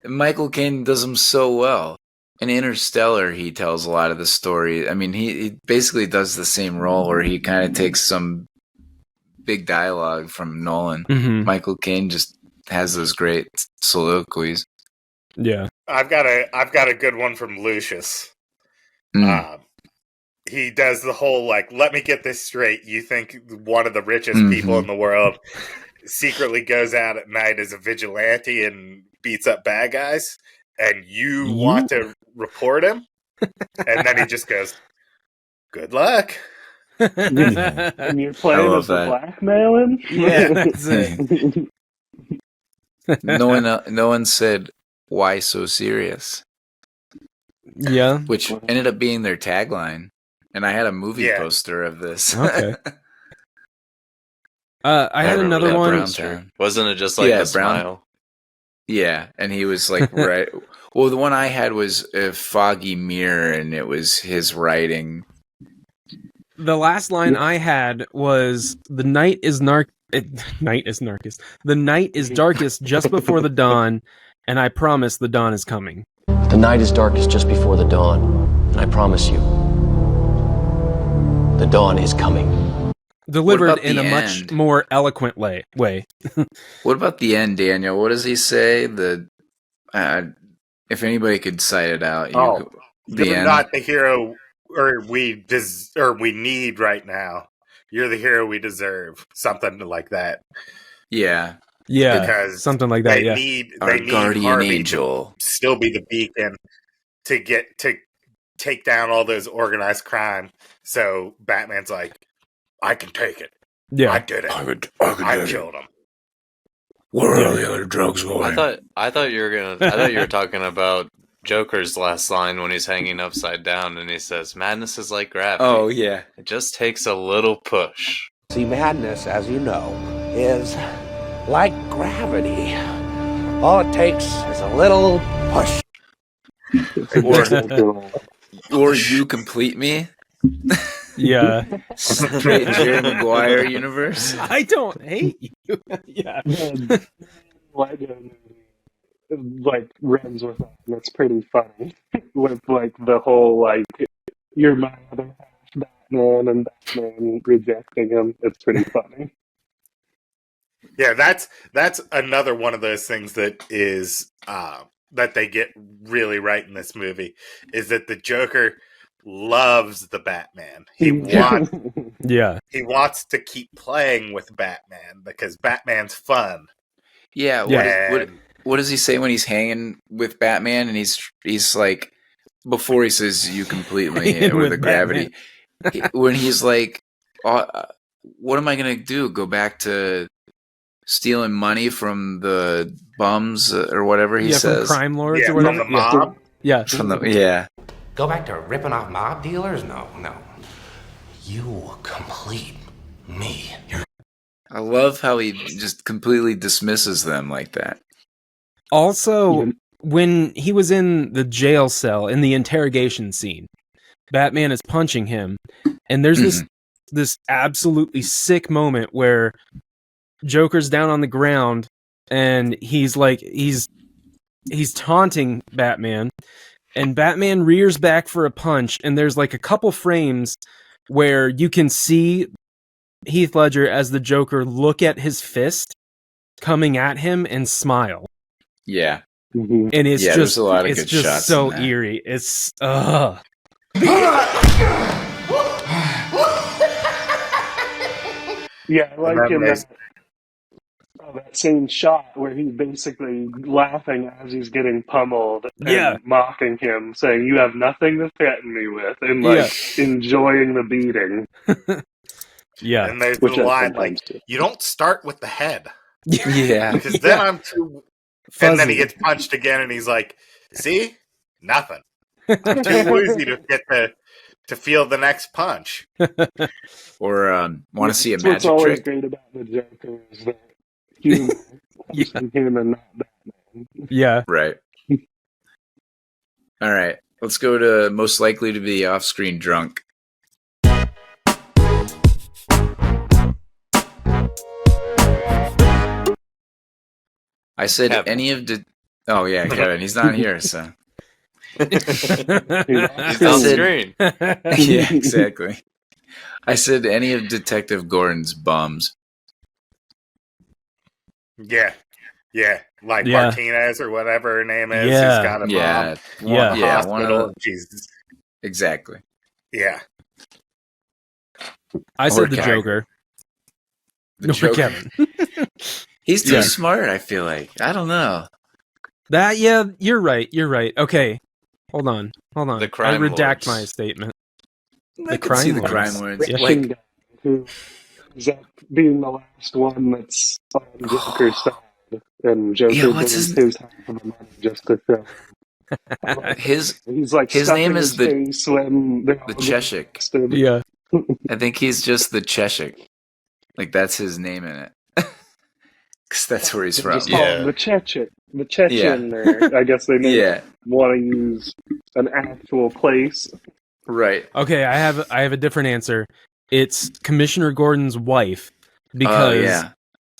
Michael Caine does them so well. In Interstellar, he tells a lot of the story. I mean, he basically does the same role where he kind of takes some big dialogue from Nolan. Mm-hmm. Michael Caine just has those great soliloquies. Yeah, I've got a good one from Lucius. He does the whole like, let me get this straight. You think one of the richest people in the world secretly goes out at night as a vigilante and beats up bad guys, and you want to report him? And then he just goes, "Good luck." And you're playing as a blackmailing? Yeah, that's it. No one said, "Why so serious?" Yeah, which ended up being their tagline, and I had a movie poster of this. Okay. I had another one. Wasn't it just like a smile? Yeah, and he was like, right. Well, the one I had was a foggy mirror, and it was his writing. The last line I had was, "The night is darkest. The night is darkest just before the dawn, and I promise the dawn is coming." The night is darkest just before the dawn, and I promise you, the dawn is coming. Delivered in a much more eloquent way. What about the end, Daniel? What does he say? If anybody could cite it out, you're end. Not the hero we need right now. You're the hero we deserve. Something like that. Yeah. Yeah, because something like that. They need guardian Harvey angel to still be the beacon to take down all those organized crime. So Batman's like, I can take it. Yeah, I did it. I killed him. Where are the other drugs going? I thought you were talking about Joker's last line when he's hanging upside down and he says, "Madness is like gravity." Oh yeah, it just takes a little push. See, madness, as you know, is like gravity. All it takes is a little push. Or you complete me. Yeah. Straight Jerry Maguire universe. I don't hate you. Yeah. Lego like runs with that, and it's pretty funny. With like the whole like, you're my other half Batman, and Batman rejecting him. It's pretty funny. Yeah, that's another one of those things that is that they get really right in this movie, is that the Joker loves the Batman. He wants to keep playing with Batman because Batman's fun. Yeah, what does he say when he's hanging with Batman and he's like, before he says you complete me with the gravity, when he's like, what am I gonna do? Go back to stealing money from the bums or whatever he says, from crime lords or whatever, from the mob. Go back to ripping off mob dealers? No. You complete me. I love how he just completely dismisses them like that. Also, when he was in the jail cell in the interrogation scene, Batman is punching him, and there's this absolutely sick moment where Joker's down on the ground and he's taunting Batman, and Batman rears back for a punch, and there's like a couple frames where you can see Heath Ledger as the Joker look at his fist coming at him and smile. Yeah. Mhm. And it's Yeah, there's just a lot of it's good just shots so in that. eerie. It's Yeah, like then in there's- that same shot where he's basically laughing as he's getting pummeled and Yeah. mocking him, saying, "You have nothing to threaten me with," and like enjoying the beating. yeah. And there's Which the I line sometimes like, do. "You don't start with the head, Yeah. because then I'm too." Fuzzy. And then he gets punched again, and he's like, "See, nothing. I'm too woozy to get to feel the next punch." Or want to see a That's what's magic always trick? great about the Joker is that humor comes from him and not Batman. Yeah. Right. All right. Let's go to most likely to be off-screen drunk. I said Kevin. any of the. Oh yeah, Kevin. He's not here, so. He's I on said- screen. Yeah, exactly. I said any of Detective Gordon's bums. Yeah, like Yeah. Martinez or whatever her name is. Yeah. Who's got a Yeah, mom. Yeah. yeah, Hospital. one of Jesus. exactly. Yeah. I Or said the Kevin. Joker. The No, Joker. Kevin. He's too Yeah. smart. I feel like. I don't know. Yeah, you're right. Okay. Hold on. The crime I redact lords. my statement. I could crime see the lords. crime lords. Yeah. Russian Like, guy who ends up being the last one that's on Joker's side, and Joker Yeah, what's brings his- his half of the money just to show him. his He's like his stuffing name his is the face when they're all the getting Cheshik. arrested. Yeah. I think he's just the Cheshik. Like that's his name in it. Because that's where he's They from. just call Yeah. him the Chechen, or I guess they may Yeah. want to use an actual place. Right. Okay, I have a different answer. It's Commissioner Gordon's wife because Oh yeah.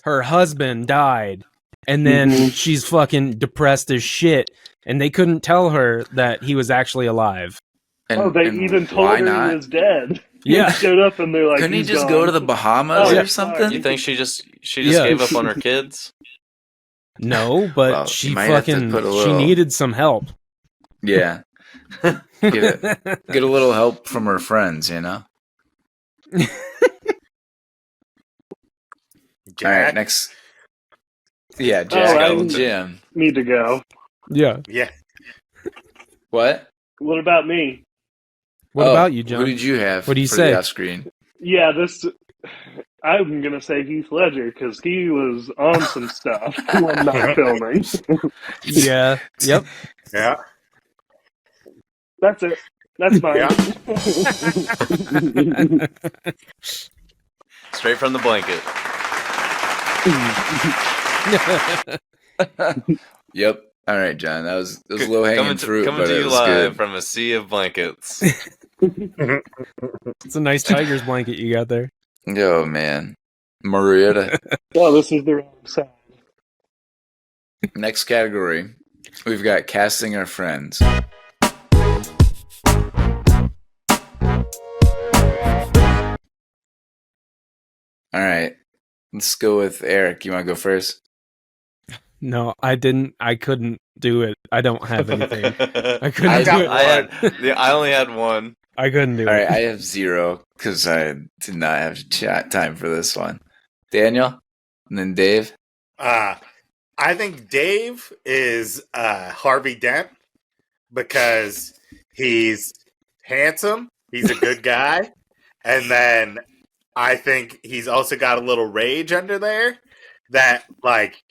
her husband died and then Mhm. she's fucking depressed as shit and they couldn't tell her that he was actually alive. And, they and even told why her not? he was dead. Yeah. He showed up and they're like, Couldn't he "He's just gone." go to the Bahamas Oh, or yeah, something? You think she just Yeah. gave up on her kids? No, but Well, she you might have to fucking put a she little- needed some help. Yeah. Get a little help from her friends, you know. Jack. All right, next. Yeah, Oh, Jack I and Jim. need to go. Yeah. Yeah. What? What about me? What Oh, about you, John? Who did you have? What do you for say? The off screen. Yeah, this. I'm gonna say Heath Ledger because he was on some stuff when not filming. Yeah. Yep. Yeah. That's it. That's mine. Straight from the blanket. Yep. All right, John. That was low hanging fruit, coming but to it you was live good. from a sea of blankets. It's a nice tiger's blanket you got there. Oh man, Marietta. Oh, this is the wrong side. Next category, we've got casting our friends. All right, let's go with Eric. You want to go first? No, I didn't. I couldn't do it. I don't have anything. I couldn't I do got it. I only had one. I couldn't do All right, it. I have 0 because I did not have time for this one. Daniel, and then Dave. I think Dave is Harvey Dent because he's handsome, he's a good guy, and then I think he's also got a little rage under there that, like,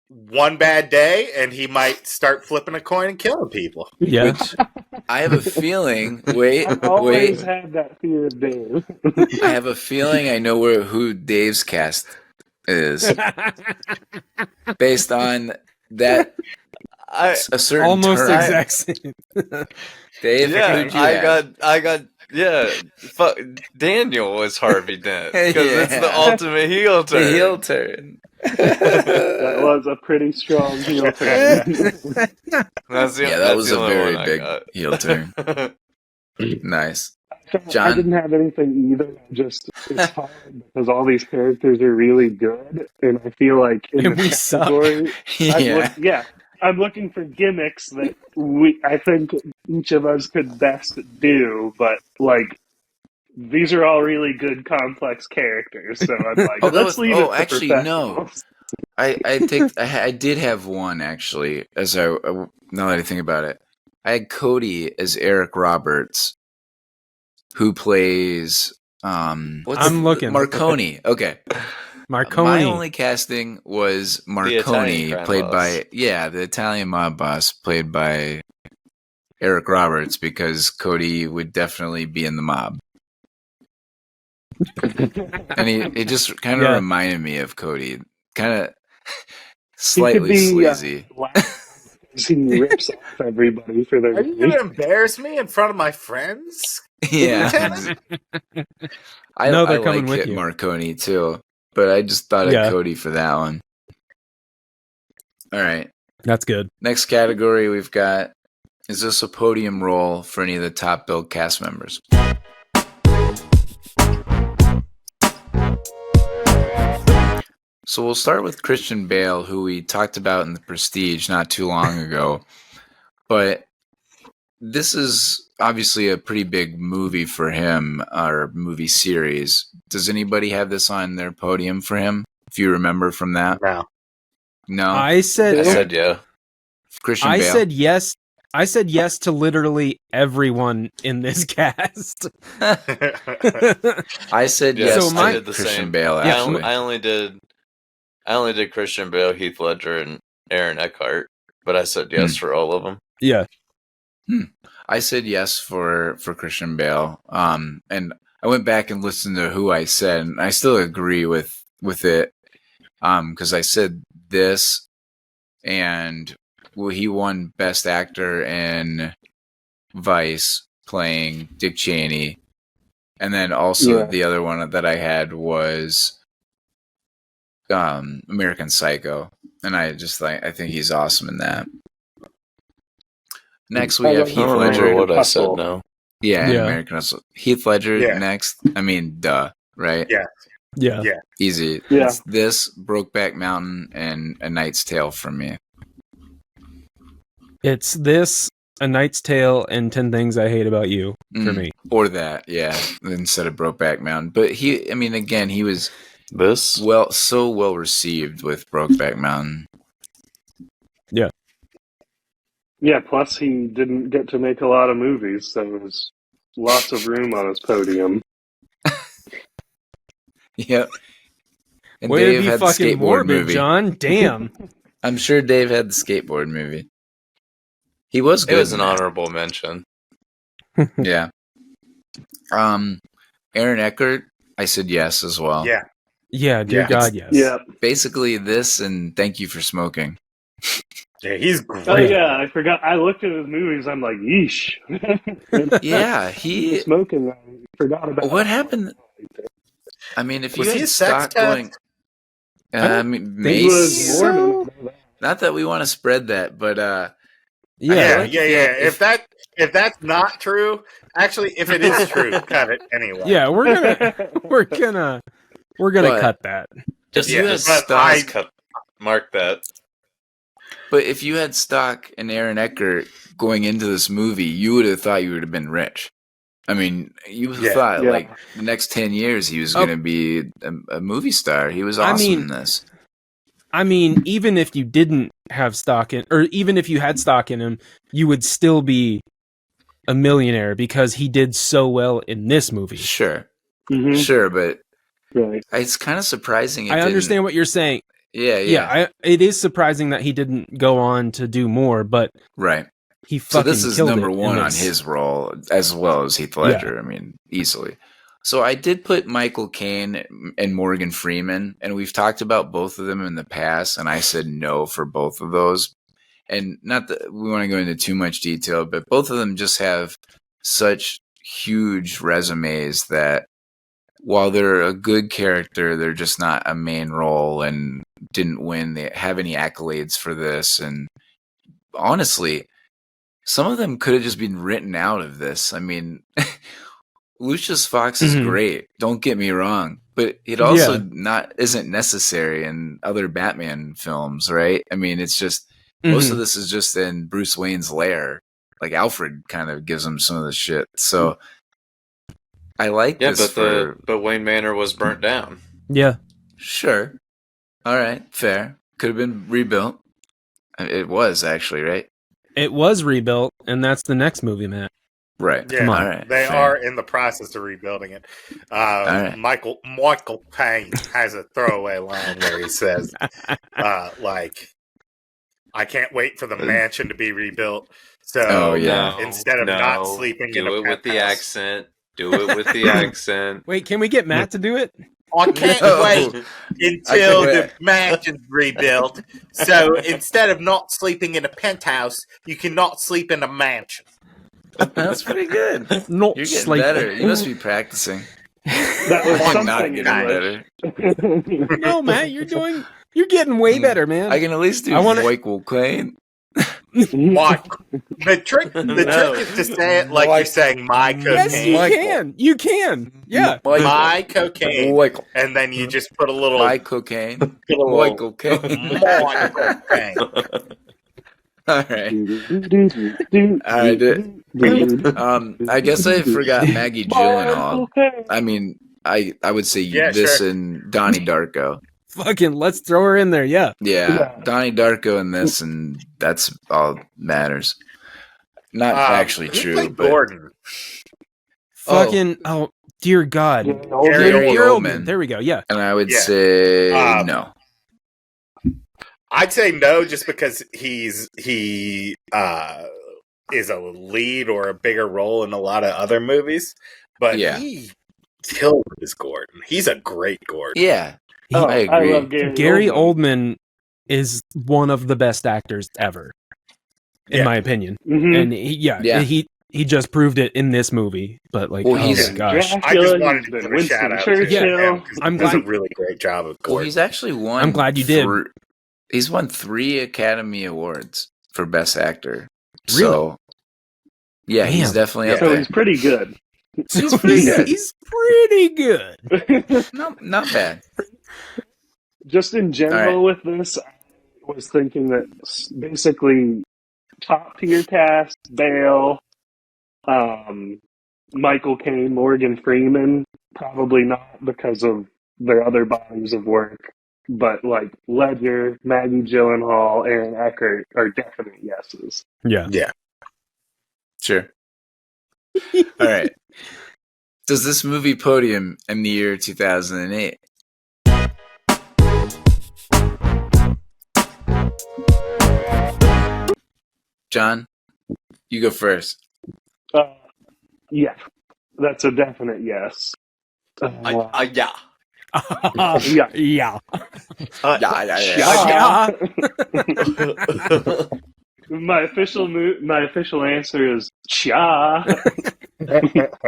one bad day and he might start flipping a coin and killing people. Yeah. Which I have a feeling. Wait, I've always wait. had that fear of Dave. I have a feeling I know who Dave's cast is based on that I a certain Almost term. exact same. Dave, yeah, who'd you have? I got Daniel was Harvey Dent because it's the Yeah. ultimate heel turn. The heel turn. That was a pretty strong heel turn. That's the, Yeah, that that's was the a only very one I big got. heel turn. Nice. John? I didn't have anything either. It's hard because all these characters are really good, and I feel like in And we this suck. category, Yeah. I'm looking for gimmicks that I think each of us could best do, but like these are all really good, complex characters. So I'm like, let's leave it to actually, no. professionals. I did have one actually. Now that I think about it, I had Cody as Eric Roberts, who plays looking. Marconi. Okay, Marconi. My only casting was Marconi, played by the Italian mob boss, played by Eric Roberts, because Cody would definitely be in the mob. And he just kind of reminded me of Cody, kind of slightly sleazy. He rips off everybody for their. Are you going to embarrass me in front of my friends? Yeah, I coming like with Kit you. Marconi too, but I just thought of Cody for that one. All right, that's good. Next category we've got: is this a podium role for any of the top billed cast members? So we'll start with Christian Bale, who we talked about in The Prestige not too long ago. But this is obviously a pretty big movie for him, or movie series. Does anybody have this on their podium for him, if you remember from that? No? I said yeah. Christian Bale? I said yes to literally everyone in this cast. I said yes so to Christian Bale, actually. I only did Christian Bale, Heath Ledger, and Aaron Eckhart, but I said yes for all of them. Yeah. I said yes for Christian Bale. And I went back and listened to who I said, and I still agree with it. Because I said this, and he won Best Actor in Vice, playing Dick Cheney. And then also the other one that I had was American Psycho, and I think he's awesome in that. Next we have Heath Ledger. What I said now? Yeah, American Hustle. Heath Ledger next. I mean, duh, right? Yeah. Easy. Yeah. It's this, Brokeback Mountain, and A Knight's Tale for me. It's this, A Knight's Tale, and 10 Things I Hate About You for me. Or that, instead of Brokeback Mountain. But he was so well received with Brokeback Mountain. Yeah. Yeah, plus he didn't get to make a lot of movies, so there's lots of room on his podium. Yep. And Way Dave to be had the fucking skateboard morbid, movie. John. Damn. I'm sure Dave had the skateboard movie. He was good. It was an honorable mention. Yeah. Aaron Eckhart, I said yes as well. Yeah. Yeah, dear God, yes. Yeah. Basically this and Thank You for Smoking. Yeah, he's great. Oh yeah, I forgot. I looked at his movies. I'm like, yeesh. Yeah, he smoking. I forgot about what happened. I mean, if Was you he had a sex stock going, maybe so. not that we want to spread that, but yeah. If that's not true, actually, if it is true, cut it anyway. Yeah, we're gonna cut that. Just mark that. But if you had stock in Aaron Eckhart going into this movie, you would have thought you would have been rich. I mean, you thought like the next 10 years he was going to be a movie star. He was awesome in this. I mean, even if you didn't have stock in, or even if you had stock in him, you would still be a millionaire because he did so well in this movie. Sure. Mm-hmm. Sure, but right. It's kind of surprising. I understand what you're saying. Yeah. It is surprising that he didn't go on to do more, but right. He fucking this is killed number it one on his role, as well as Heath Ledger. I mean, easily. So I did put Michael Caine and Morgan Freeman, and we've talked about both of them in the past, and I said no for both of those. And not that we want to go into too much detail, but both of them just have such huge resumes that while they're a good character, they're just not a main role and didn't have any accolades for this. And honestly, some of them could have just been written out of this. I mean, Lucius Fox is great. Don't get me wrong, but it also isn't necessary in other Batman films, right? I mean, it's just most of this is just in Bruce Wayne's lair. Like Alfred kind of gives him some of the shit. So I like this. But Wayne Manor was burnt down. Yeah, sure. All right, fair. Could have been rebuilt. It was actually, right? It was rebuilt, and that's the next movie, Matt. Right. Yeah, Come on. All right. They fair. are in the process of rebuilding it. right. Michael Caine has a throwaway line where he says, like, I can't wait for the mansion to be rebuilt. So instead of not sleeping in a do it with the penthouse- accent. Do it with the accent. Wait, can we get Matt to do it? I can't wait until the mansion's rebuilt. So instead of not sleeping in a penthouse, you cannot sleep in a mansion. That's pretty good. Not You're getting sleeping. better. You must be practicing. That was I'm not something getting better. No, Matt, you're getting way better, man. I can at least do Michael Caine. The trick is to say it like you're saying my cocaine. Yes, you can. You can. Yeah. My cocaine. Michael. And then you just put a little My cocaine. Michael Caine. my cocaine. All right. I guess I forgot Maggie Gyllenhaal. I mean, I would say this and Donnie Darko. Fucking let's throw her in there, yeah. Yeah, Donnie Darko in this, and that's all that matters. Not actually true, but Gordon. Fucking dear God. Gary Oldman. There we go, yeah. And I would say no. I'd say no, just because he is a lead or a bigger role in a lot of other movies, but he killed his Gordon. He's a great Gordon. Yeah, I agree. I love Gary Oldman is one of the best actors ever, in my opinion. And he just proved it in this movie. But like, oh my gosh, I just wanted to give a shout out to him. I'm glad. He glad. does a really great job of Gordon. Well, he's actually won. I'm glad you did. He's won 3 Academy Awards for Best Actor. Really? So, yeah, he's definitely up there. he's pretty good. He's pretty good. He's pretty good. Not bad. Just in general with this, I was thinking that basically top tier cast, Bale, Michael Caine, Morgan Freeman, probably not because of their other bodies of work, but like Ledger, Maggie Gyllenhaal, Aaron Eckhart are definite yeses. Yeah. Yeah. Sure. All right. Does this movie Podium in the year 2008? John, you go first. Yeah, that's a definite yes. Yeah. Yeah. My official answer is cha.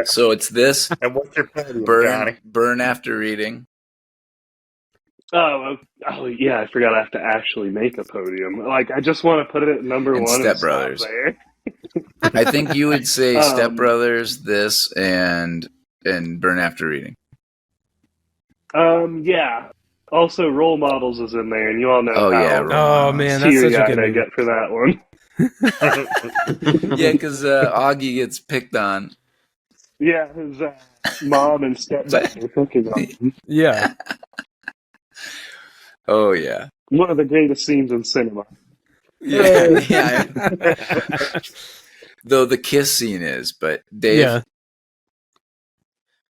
So it's this. And what's your podium, Johnny? Burn after reading. Oh yeah, I forgot I have to actually make a podium. Like, I just want to put it at number And one. Step Brothers. There. I think you would say Step Brothers, this, and Burn after reading. Yeah. Also, Role Models is in there, and you all know Oh man, that's such a good I movie. get for that one. Yeah, because Augie gets picked on. Yeah, his mom and stepdad are cooking on him. Yeah. Oh yeah. One of the greatest scenes in cinema. Yeah. Though the kiss scene is, but Dave. Yeah.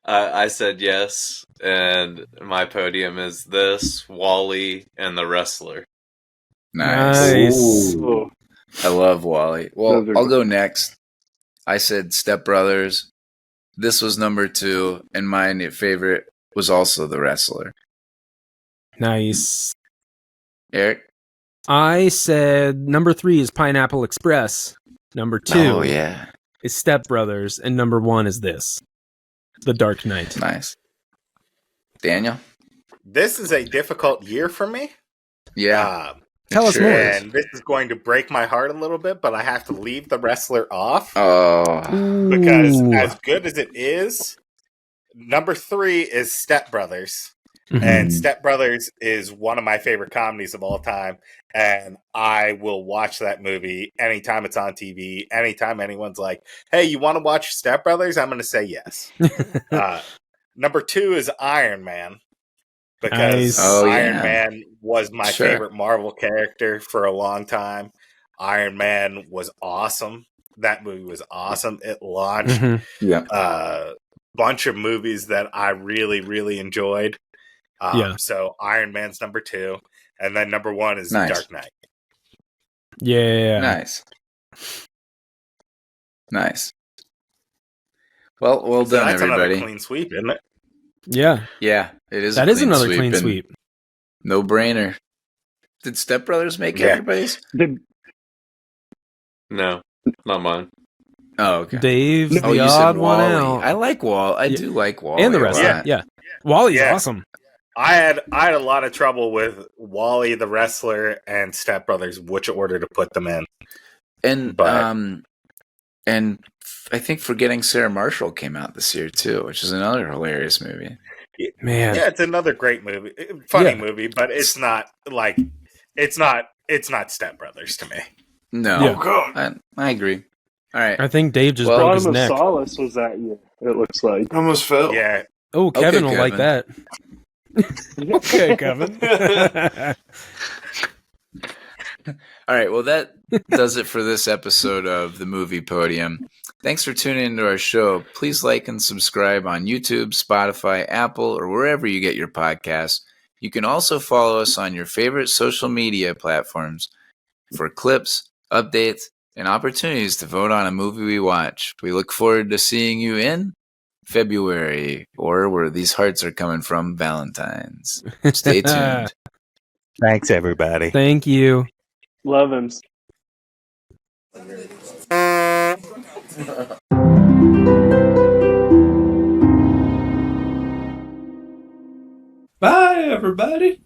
I said yes, and my podium is this, Wall-E, and The Wrestler. Nice. Ooh. I love Wall-E. Well, Those are I'll go next. I said Step Brothers. This was number 2, and my favorite was also The Wrestler. Nice. Eric? I said number 3 is Pineapple Express. Number 2 is Step Brothers, and number 1 is this, The Dark Knight. Nice. Daniel? This is a difficult year for me. Yeah. Tell us more. And this is going to break my heart a little bit, but I have to leave The Wrestler off. Oh. Because as good as it is, number 3 is Step Brothers. Mhm. And Step Brothers is one of my favorite comedies of all time. And I will watch that movie anytime it's on TV. Anytime anyone's like, hey, you want to watch Step Brothers? I'm going to say yes. Number 2 is Iron Man. Because Nice. Iron Man was my favorite Marvel character for a long time. Iron Man was awesome. That movie was awesome. It launched a bunch of movies that I really, really enjoyed. So Iron Man's number 2. And then number 1 is Dark Knight. Yeah. Nice. Well done, that's everybody. Another clean sweep, isn't it? Yeah. Yeah, it is. That is another clean sweep. No brainer. Did Step Brothers make everybody's? No, not mine. Oh, okay. Dave's the you odd said one Wally. out. I like Wally. I do like Wally. And the rest. Yeah. Wally's awesome. I had a lot of trouble with Wally the wrestler and Step Brothers, which order to put them in. And and I think Forgetting Sarah Marshall came out this year too, which is another hilarious movie. Man, yeah, it's another great movie, funny movie, but it's not like it's not Step Brothers to me. No, I agree. All right, I think Dave just broke his Quantum neck. of Solace was that year. It looks like Almost fell. Yeah. Oh, Kevin will Kevin. like that. Okay, Kevin. All right, well, that does it for this episode of the Movie Podium. Thanks for tuning into our show. Please like and subscribe on YouTube, Spotify, Apple, or wherever you get your podcasts. You can also follow us on your favorite social media platforms for clips, updates, and opportunities to vote on a movie we watch. We look forward to seeing you in February, or where these hearts are coming from, Valentine's. Stay tuned. Thanks, everybody. Thank you. Love him. Bye, everybody.